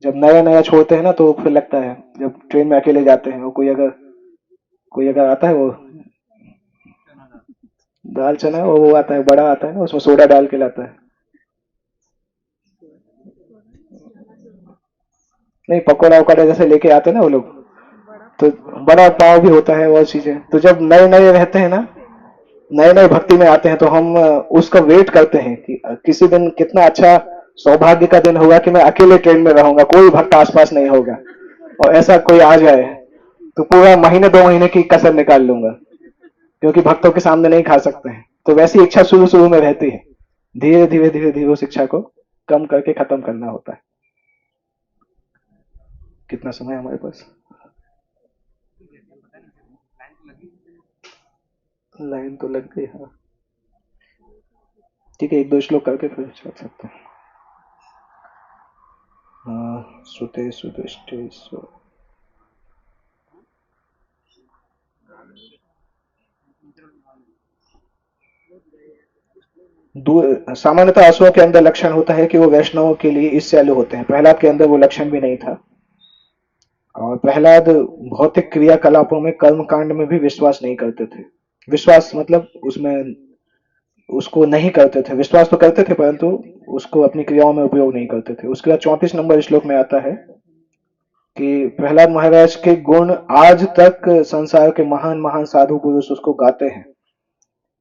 जब नया नया छोड़ते हैं ना तो फिर लगता है, जब ट्रेन में अकेले जाते हैं, वो कोई अगर आता है, वो दाल चना वो आता है, बड़ा आता है ना, उसमें सोडा डाल के लाता है। नहीं, पकौड़ा वकौड़ा जैसे लेके आते हैं ना वो लोग, तो बड़ा पाव भी होता है, और चीजें। तो जब नए नए रहते हैं ना, नए नए भक्ति में आते हैं, तो हम उसका वेट करते हैं कि किसी दिन कितना अच्छा सौभाग्य का दिन होगा कि मैं अकेले ट्रेन में रहूंगा, कोई भक्त आसपास नहीं होगा, और ऐसा कोई आ जाए तो पूरा महीने 2 महीने की कसर निकाल लूंगा, क्योंकि भक्तों के सामने नहीं खा सकते हैं। तो वैसी इच्छा शुरू शुरू में रहती है, धीरे धीरे धीरे धीरे उस इच्छा को कम करके खत्म करना होता है। कितना समय है हमारे पास? लाइन तो लग गई, हाँ ठीक है, 1-2 श्लोक करके फिर चल सकते हैं। सुते सुदृष्टे सामान्यतः असुरों के अंदर लक्षण होता है कि वो वैष्णवों के लिए ईर्ष्यालु होते हैं। प्रहलाद के अंदर वो लक्षण भी नहीं था, और प्रहलाद भौतिक क्रियाकलापों में, कर्म कांड में भी विश्वास नहीं करते थे। विश्वास मतलब उसमें उसको नहीं करते थे, विश्वास तो करते थे परंतु उसको अपनी क्रियाओं में उपयोग नहीं करते थे। उसके बाद 34 नंबर श्लोक में आता है कि प्रहलाद महाराज के गुण आज तक संसार के महान महान साधु पुरुष उसको गाते हैं,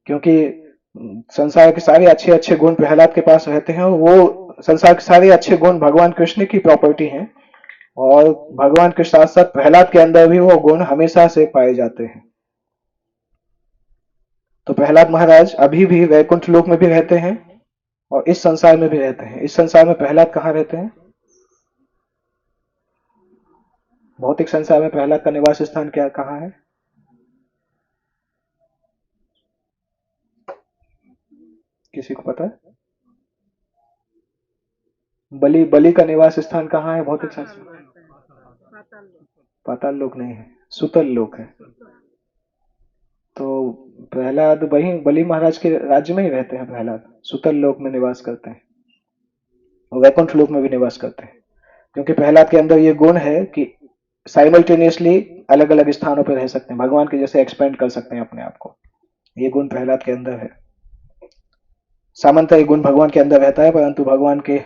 क्योंकि संसार के सारे अच्छे अच्छे गुण प्रहलाद के पास रहते हैं, और वो संसार के सारे अच्छे गुण भगवान कृष्ण की प्रॉपर्टी हैं, और भगवान के साथ साथ प्रहलाद के अंदर भी वो गुण हमेशा से पाए जाते हैं। तो प्रहलाद महाराज अभी भी वैकुंठ लोक में भी रहते हैं और इस संसार में भी रहते हैं। इस संसार में प्रहलाद कहाँ रहते हैं? भौतिक संसार में प्रहलाद का निवास स्थान क्या कहाँ है? किसी को पता है? बलि बलि का निवास स्थान कहाँ है भौतिक संसार? पाताल लोक नहीं है, सुतल लोक है। तो प्रहलाद वही बलि महाराज के राज्य में ही रहते हैं। प्रहलाद सुतल लोक में निवास करते हैं और वैकुंठ लोक में भी निवास करते हैं, क्योंकि प्रहलाद के अंदर ये गुण है कि साइमल्टेनियसली अलग अलग स्थानों पर रह सकते हैं, भगवान के जैसे एक्सपेंड कर सकते हैं अपने आप को। ये गुण प्रहलाद के अंदर है। सामान्यतः ये गुण भगवान के अंदर रहता है, परंतु भगवान के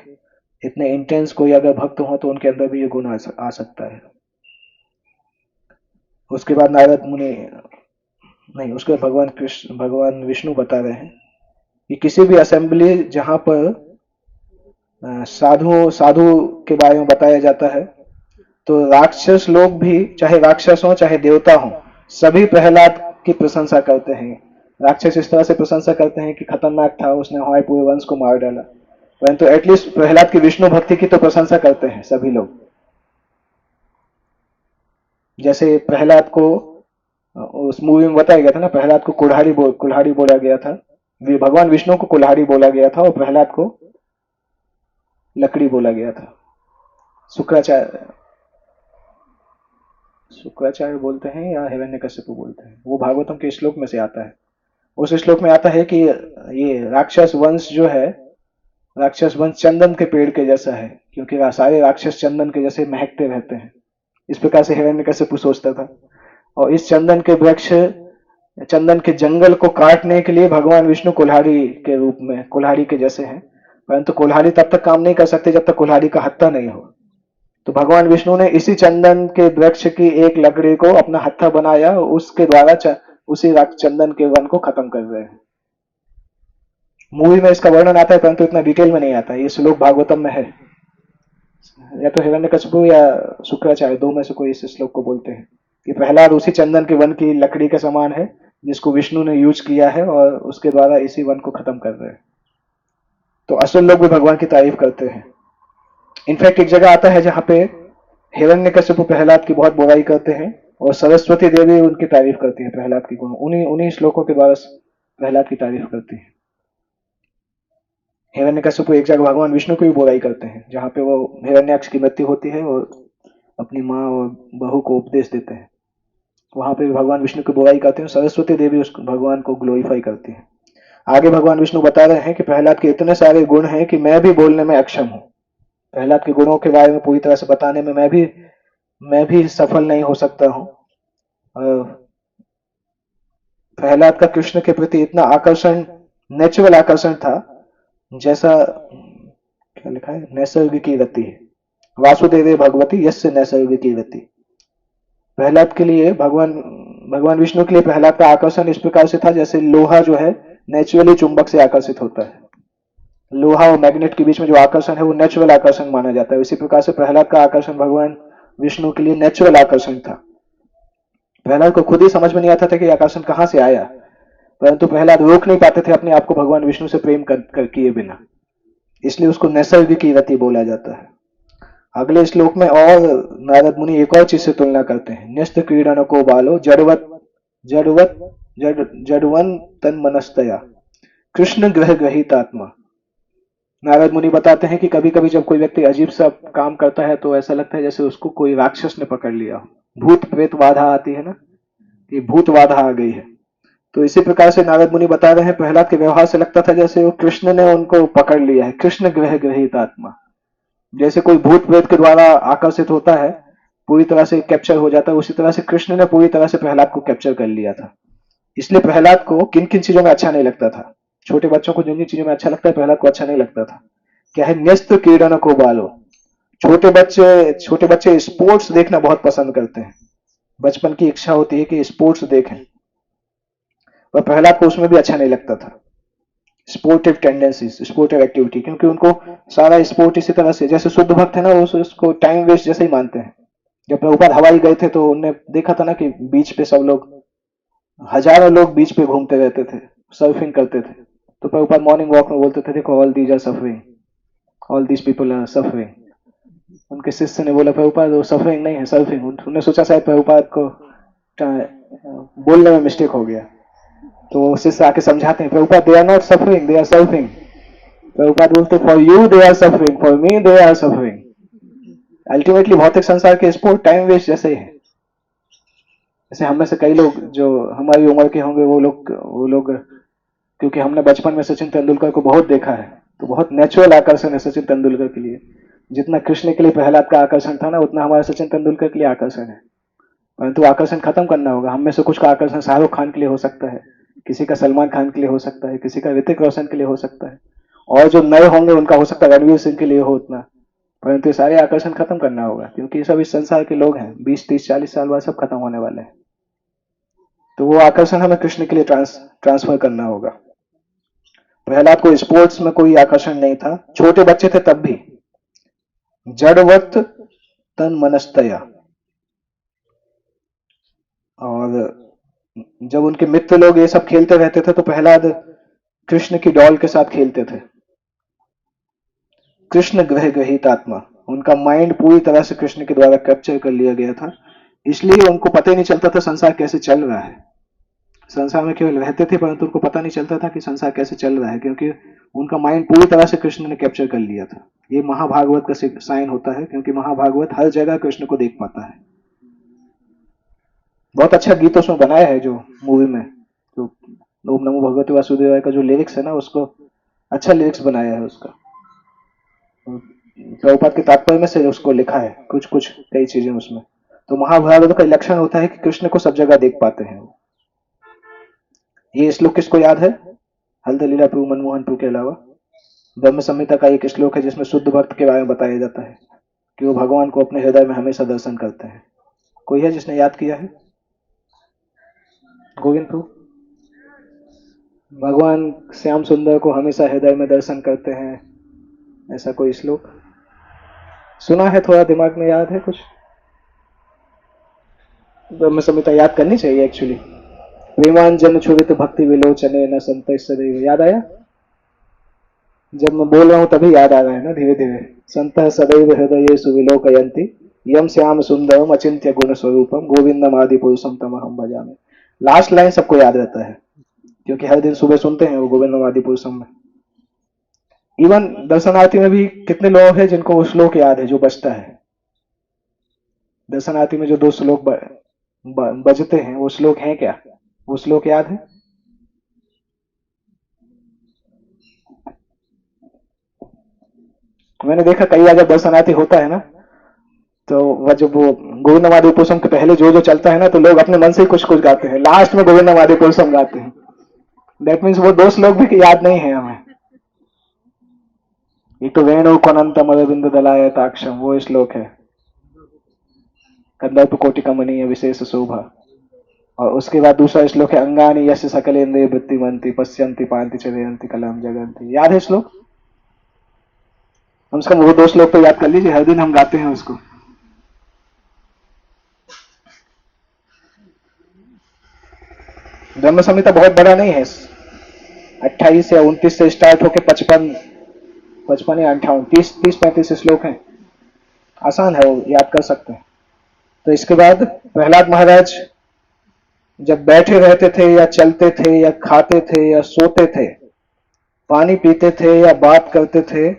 इतने इंटेंस कोई अगर भक्त हो तो उनके अंदर भी ये गुण आ सकता है। उसके बाद नारद मुनि नहीं, उसके बाद भगवान विष्णु बता रहे हैं कि किसी भी असेंबली जहां पर साधु साधु के बारे में बताया जाता है, तो राक्षस लोग भी, चाहे राक्षस हो चाहे देवता हो, सभी प्रहलाद की प्रशंसा करते हैं। राक्षस इस तरह से प्रशंसा करते हैं कि खतरनाक था, उसने हमारे पूरे वंश को मार डाला, परंतु एटलीस्ट प्रहलाद की विष्णु भक्ति की तो प्रशंसा करते हैं सभी लोग। जैसे प्रहलाद को उस मूवी में बताया गया था ना, प्रहलाद को कुल्हाड़ी बोला गया था, भगवान विष्णु को कुल्हाड़ी बोला गया था और प्रहलाद को लकड़ी बोला गया था। शुक्राचार्य शुक्राचार्य बोलते हैं या हिरण्यकश्यप बोलते हैं, वो भागवतम के श्लोक में से आता है। उस श्लोक में आता है कि ये राक्षस वंश जो है, राक्षस वंश चंदन के पेड़ के जैसा है, क्योंकि सारे राक्षस चंदन के जैसे महकते रहते हैं। इस प्रकार से हिरण्यकश्यप सोचता था। और इस चंदन के वृक्ष, चंदन के जंगल को काटने के लिए भगवान विष्णु कुल्हाड़ी के रूप में, कुल्हाड़ी के जैसे हैं, परंतु कुल्हाड़ी तब तक काम नहीं कर सकते जब तक कुल्हाड़ी का हत्था नहीं हो। तो भगवान विष्णु ने इसी चंदन के वृक्ष की एक लकड़ी को अपना हत्था बनाया, उसके द्वारा उसी चंदन के वन को खत्म कर रहे हैं। मूवी में इसका वर्णन आता है परंतु इतना डिटेल में नहीं आता है। ये श्लोक भागवतम में है, या तो हिरण्यकशिपु या शुक्राचार्य, दो में से कोई इस श्लोक को बोलते हैं कि प्रहलाद उसी चंदन के वन की लकड़ी के समान है जिसको विष्णु ने यूज किया है और उसके द्वारा इसी वन को खत्म कर रहे हैं। तो असुर लोग भी भगवान की तारीफ करते हैं। इनफैक्ट एक जगह आता है जहां पे हिरण्यकशिपु प्रहलाद की बहुत बुराई करते हैं और सरस्वती देवी उनकी तारीफ करती है, प्रहलाद की गुण उन्हीं उन्हीं श्लोकों के द्वारा प्रहलाद की तारीफ करती है। हिरण्यकशिपु एक जगह भगवान विष्णु की भी बुराई करते हैं, जहां पे वो हिरण्याक्ष की मृत्यु होती है और अपनी माँ और बहू को उपदेश देते हैं, वहां पे भगवान विष्णु की बुराई करते हैं। सरस्वती देवी उस भगवान को ग्लोरीफाई करती है। आगे भगवान विष्णु बता रहे हैं कि प्रहलाद के इतने सारे गुण हैं कि मैं भी बोलने में अक्षम हूं। प्रहलाद के गुणों के बारे में पूरी तरह से बताने में मैं भी सफल नहीं हो सकता हूं। प्रहलाद का कृष्ण के प्रति इतना आकर्षण, नेचुरल आकर्षण था, जैसा क्या लिखा है, नैसर्गिकी रति है, वासुदेवे भगवती यस्य नैसर्गिकी रति। प्रहलाद के लिए भगवान विष्णु के लिए प्रहलाद का आकर्षण इस प्रकार से था जैसे लोहा जो है नेचुरली चुंबक से आकर्षित होता है। लोहा और मैग्नेट के बीच में जो आकर्षण है वो नेचुरल आकर्षण माना जाता है। इसी प्रकार से प्रहलाद का आकर्षण भगवान विष्णु के लिए नेचुरल आकर्षण था। प्रहलाद को खुद ही समझ में नहीं आता था कि आकर्षण कहां से आया, परंतु प्रहलाद रोक नहीं पाते थे अपने आप को भगवान विष्णु से प्रेम कर किए बिना, इसलिए उसको नैसर्गिक रति बोला जाता है। अगले श्लोक में और नारद मुनि एक और चीज से तुलना करते हैं, न्यस्त क्रीडन को बालो जड़वन तन मनस्तया कृष्ण ग्रह ग्रहित आत्मा। नारद मुनि बताते हैं कि कभी कभी जब कोई व्यक्ति अजीब सा काम करता है तो ऐसा लगता है जैसे उसको कोई राक्षस ने पकड़ लिया हो। भूत प्रेत बाधा आती है ना, कि भूत बाधा आ गई है। तो इसी प्रकार से नारद मुनि बता रहे हैं प्रहलाद के व्यवहार से लगता था जैसे वो कृष्ण ने उनको पकड़ लिया है। कृष्ण ग्रह ग्रहित आत्मा, जैसे कोई भूत प्रेत के द्वारा आकर्षित होता है, पूरी तरह से कैप्चर हो जाता है, उसी तरह से कृष्ण ने पूरी तरह से प्रहलाद को कैप्चर कर लिया था। इसलिए प्रहलाद को किन किन चीजों में अच्छा नहीं लगता था, छोटे बच्चों को जिन जिन चीजों में अच्छा लगता है प्रहलाद को अच्छा नहीं लगता था। क्या है, न्यस्त क्रीडन को बालो। छोटे बच्चे स्पोर्ट्स देखना बहुत पसंद करते हैं, बचपन की इच्छा होती है कि स्पोर्ट्स देखें, पर प्रहलाद को उसमें भी अच्छा नहीं लगता था। स्पोर्टिव टेंडेंसीज, स्पोर्टिव एक्टिविटी, क्योंकि उनको सारा स्पोर्ट इसी तरह से, जैसे शुद्ध भक्त है ना, उसको टाइम वेस्ट जैसे ही मानते हैं। जब प्रभुपाद हवाई गए थे तो उन्होंने देखा था ना कि बीच पे सब लोग, हजारों लोग बीच पे घूमते रहते थे, सर्फिंग करते थे। तो प्रभुपाद मॉर्निंग वॉक में बोलते थे, देखो all these are suffering, all these people are suffering. उनके शिष्य ने बोला प्रभुपाद वो सफरिंग नहीं है, सर्फिंग। उन्होंने सोचा शायद प्रभुपाद को बोलने में मिस्टेक हो गया, तो शिष्य आके समझाते हैं, Prabhupada they are not suffering, they are surfing. Prabhupada बोलते, for you they are suffering, for me they are suffering. Ultimately भौतिक संसार के स्पोर्ट टाइम वेस्ट जैसे ही है। जैसे हम में से कई लोग जो हमारी उम्र के होंगे, वो लोग क्योंकि हमने बचपन में सचिन तेंदुलकर को बहुत देखा है, तो बहुत नेचुरल आकर्षण है सचिन तेंदुलकर के लिए। जितना कृष्ण के लिए प्रहलाद का आकर्षण था ना, उतना हमारा सचिन तेंदुलकर के लिए आकर्षण है। परंतु आकर्षण खत्म करना होगा। हम में से कुछ का आकर्षण शाहरुख खान के लिए हो सकता है, किसी का सलमान खान के लिए हो सकता है, किसी का ऋतिक रोशन के लिए हो सकता है, और जो नए होंगे उनका हो सकता है रणवीर सिंह के लिए हो उतना। परंतु ये सारे आकर्षण खत्म करना होगा, क्योंकि ये सब इस संसार के लोग हैं, 20, 30, 40 साल बाद सब खत्म होने वाले हैं। तो वो आकर्षण हमें कृष्ण के लिए ट्रांसफर करना होगा। प्रहलाद को स्पोर्ट्स में कोई आकर्षण नहीं था, छोटे बच्चे थे तब भी। जड़वत तन मनस्तया, और जब उनके मित्र लोग ये सब खेलते रहते थे तो प्रहलाद कृष्ण की डॉल के साथ खेलते थे। कृष्ण ग्रह ग्रहित आत्मा, उनका माइंड पूरी तरह से कृष्ण के द्वारा कैप्चर कर लिया गया था, इसलिए उनको पता ही नहीं चलता था संसार कैसे चल रहा है। संसार में केवल रहते थे परंतु उनको पता नहीं चलता था कि संसार कैसे चल रहा है, क्योंकि उनका माइंड पूरी तरह से कृष्ण ने कैप्चर कर लिया था। ये महाभागवत का साइन होता है, क्योंकि महाभागवत हर जगह कृष्ण को देख पाता है। बहुत अच्छा गीत उसमें बनाया है, जो मूवी में जो ओम नमो भगवते वासुदेवाय का जो लिरिक्स है ना, उसको अच्छा लिरिक्स बनाया है उसका। प्रभुपाद के तात्पर्य में से उसको लिखा है कुछ कुछ कई चीजें उसमें। तो महाभारत का लक्षण होता है कि कृष्ण को सब जगह देख पाते हैं। ये श्लोक किसको याद है? हल्द लीला प्रभु मनमोहन प्रभु के अलावा ब्रह्म संहिता का एक श्लोक है जिसमें शुद्ध भक्त के बारे में बताया जाता है कि वो भगवान को अपने हृदय में हमेशा दर्शन करते हैं। कोई है जिसने याद किया है? गोविंद प्रभु, भगवान श्याम सुंदर को हमेशा हृदय में दर्शन करते हैं, ऐसा कोई श्लोक सुना है? थोड़ा दिमाग में याद है कुछ? ब्रह्म संहिता याद करनी चाहिए एक्चुअली। प्रेमान जन छुरित भक्ति विलोचने न संत सदैव, याद आया? जब मैं बोल रहा हूं तभी याद आ रहा है ना धीरे धीरे। संत सदैव हृदय सुविलोकयंती यम श्याम सुंदरम अचिंत्य गुण स्वरूपम गोविंदम आदि पुरुषम तमहम भजामि। लास्ट लाइन सबको याद रहता है क्योंकि हर दिन सुबह सुनते हैं वो गोविंदम आदि पुरुषम में। इवन दर्शनार्थी में भी कितने लोग हैं जिनको वो श्लोक याद है जो बजता है? दर्शनार्थी में जो दो श्लोक बजते हैं वो श्लोक हैं क्या? वो श्लोक याद है? मैंने देखा कई बार जब दर्शनार्थी होता है ना, तो वह जब वो गोविंदमादि पुरुषम के पहले जो जो चलता है ना, तो लोग अपने मन से ही कुछ कुछ गाते हैं, लास्ट में गोविंदमादि पुरुषम गाते हैं। दैट मीन्स वो दो श्लोक भी याद नहीं है हमें। एक तो वेणु कोनंतम अरविंद दलाय ताक्षम, वो श्लोक है कंदर्प कोटि कमनीय विशेष शोभा। और उसके बाद दूसरा श्लोक है अंगानी यश सकलेन्द्रिय वृत्तिमंती पश्यंती पांति चरयंती कलम जगंती। याद है श्लोक? कम से कम वो दो श्लोक तो याद कर लीजिए, हर दिन हम गाते हैं उसको। ब्रह्म संहिता बहुत बड़ा नहीं है, 28 या 29 से स्टार्ट होकर 55 या 58 30-35 श्लोक हैं। आसान है, वो याद कर सकते हैं। तो इसके बाद प्रहलाद महाराज जब बैठे रहते थे या चलते थे या खाते थे या सोते थे, पानी पीते थे या बात करते थे,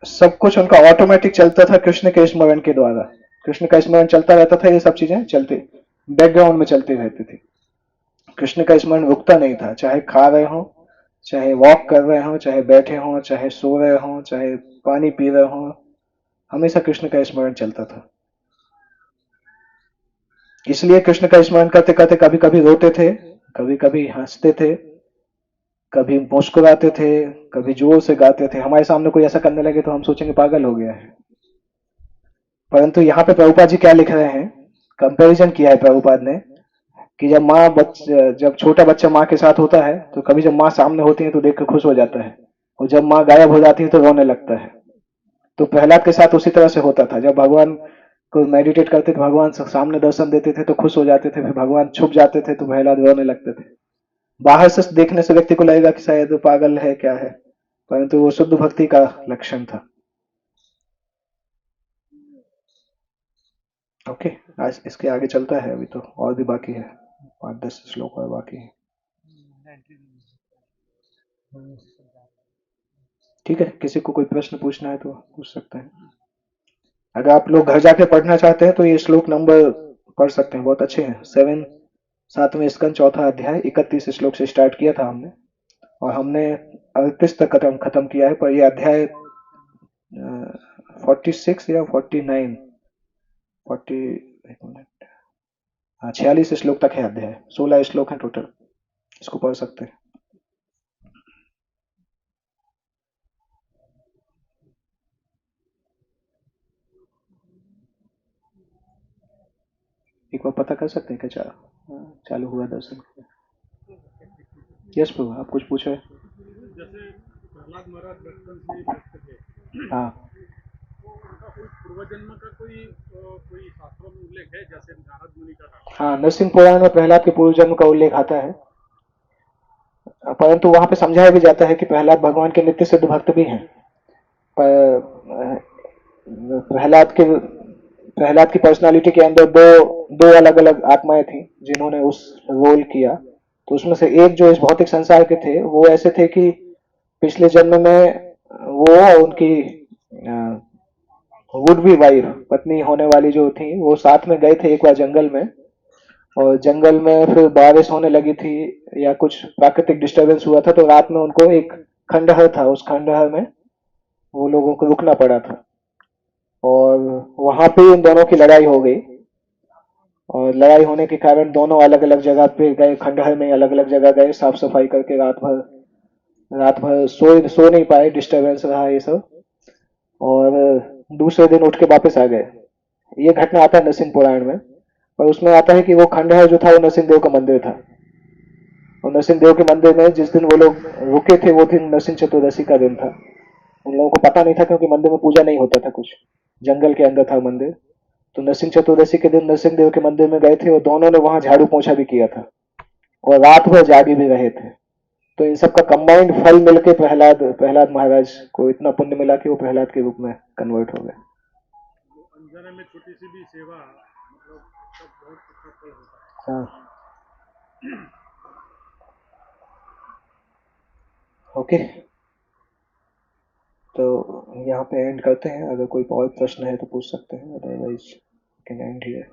सब कुछ उनका ऑटोमेटिक चलता था कृष्ण के स्मरण के द्वारा। कृष्ण का स्मरण चलता रहता था, ये सब चीजें चलती बैकग्राउंड में चलती रहती थी। कृष्ण का स्मरण रुकता नहीं था, चाहे खा रहे हो, चाहे वॉक कर रहे हो, चाहे बैठे हो, चाहे सो रहे हो, चाहे पानी पी रहे हो, हमेशा कृष्ण का स्मरण चलता था। इसलिए कृष्ण का स्मरण करते करते कभी कभी रोते थे, कभी कभी हंसते थे, कभी मुस्कुराते थे, कभी जोर से गाते थे। हमारे सामने कोई ऐसा करने लगे तो हम सोचेंगे पागल हो गया है। परंतु यहाँ पे प्रभुपाद जी क्या लिख रहे हैं, कंपैरिजन किया है प्रभुपाद ने कि जब छोटा बच्चा माँ के साथ होता है तो कभी जब माँ सामने होती है तो देख कर खुश हो जाता है, और जब माँ गायब हो जाती है तो रोने लगता है। तो प्रहलाद के साथ उसी तरह से होता था। जब भगवान को मेडिटेट करते थे, भगवान सामने दर्शन देते थे तो खुश हो जाते थे, फिर भगवान छुप जाते थे तो प्रहलाद रोने लगते थे। बाहर से देखने से व्यक्ति को लगेगा कि शायद वो पागल है, क्या है, परंतु वो शुद्ध भक्ति का लक्षण था। ओके, आज इसके आगे चलता है, अभी तो और भी बाकी है, 5-10 श्लोक और बाकी है। ठीक है, किसी को कोई प्रश्न पूछना है तो पूछ सकते हैं। अगर आप लोग घर जाके पढ़ना चाहते हैं तो ये श्लोक नंबर पढ़ सकते हैं, बहुत अच्छे हैं। 7वें स्कंद 4था अध्याय 31 श्लोक से स्टार्ट किया था हमने, और हमने 38 तक खत्म किया है। पर ये अध्याय 46 या 49 46 श्लोक तक है अध्याय, 16 श्लोक है टोटल, इसको पढ़ सकते हैं। एक बार पता कर सकते हैं क्या चालू हुआ दर्शन? यस प्रभु, आप कुछ पूछे? जैसे प्रहलाद महाराज बचपन से भक्त थे, हाँ, तो उनका कोई पूर्वजन्म का कोई शास्त्रों में उल्लेख है, जैसे नारद मुनि का था? हाँ, नरसिंह पुराण में प्रहलाद के पूर्व जन्म का उल्लेख आता है, परंतु वहां पे समझाया भी जाता है कि प्रहलाद भगवान के नित्य सिद्ध भक्त भी हैं। प्रहलाद की पर्सनालिटी के अंदर दो दो अलग अलग आत्माएं थी जिन्होंने उस रोल किया। तो उसमें से एक जो इस भौतिक संसार के थे वो ऐसे थे कि पिछले जन्म में वो और उनकी वुड बी वाइफ पत्नी होने वाली जो थी वो साथ में गए थे एक बार जंगल में। और जंगल में फिर बारिश होने लगी थी या कुछ प्राकृतिक डिस्टरबेंस हुआ था तो रात में उनको एक खंडहर था, उस खंडहर में वो लोगों को रुकना पड़ा था। और वहां पे उन दोनों की लड़ाई हो गई। और लड़ाई होने के कारण दोनों अलग अलग जगह पे गए, खंडहर में अलग अलग जगह गए, साफ सफाई करके रात भर सो नहीं पाए, डिस्टरबेंस रहा ये सब। और दूसरे दिन उठ के वापस आ गए। ये घटना आता है नरसिंह पुराण में। और उसमें आता है कि वो खंडहर जो था वो नरसिंह देव का मंदिर था। और नरसिंह देव के मंदिर में जिस दिन वो लोग रुके थे वो दिन नरसिंह चतुर्दशी का दिन था। उन लोगों को पता नहीं था क्योंकि मंदिर में पूजा नहीं होता था कुछ, जंगल के अंदर था मंदिर। तो नरसिंह चतुर्दशी के दिन नरसिंह देव के मंदिर में गए थे और दोनों ने वहां झाड़ू पोछा भी किया था और रात भर जागे भी रहे थे। तो इन सब का कंबाइंड फल मिलके प्रहलाद प्रहलाद महाराज को इतना पुण्य मिला कि वो प्रहलाद के रूप में कन्वर्ट हो गए। वो अनजाने में छोटी सी भी सेवा मतलब उसका बहुत अच्छा फल होता है। हाँ, ओके। तो यहाँ पे एंड करते हैं। अगर कोई और प्रश्न है तो पूछ सकते हैं, अदरवाइज कैन एंड हियर।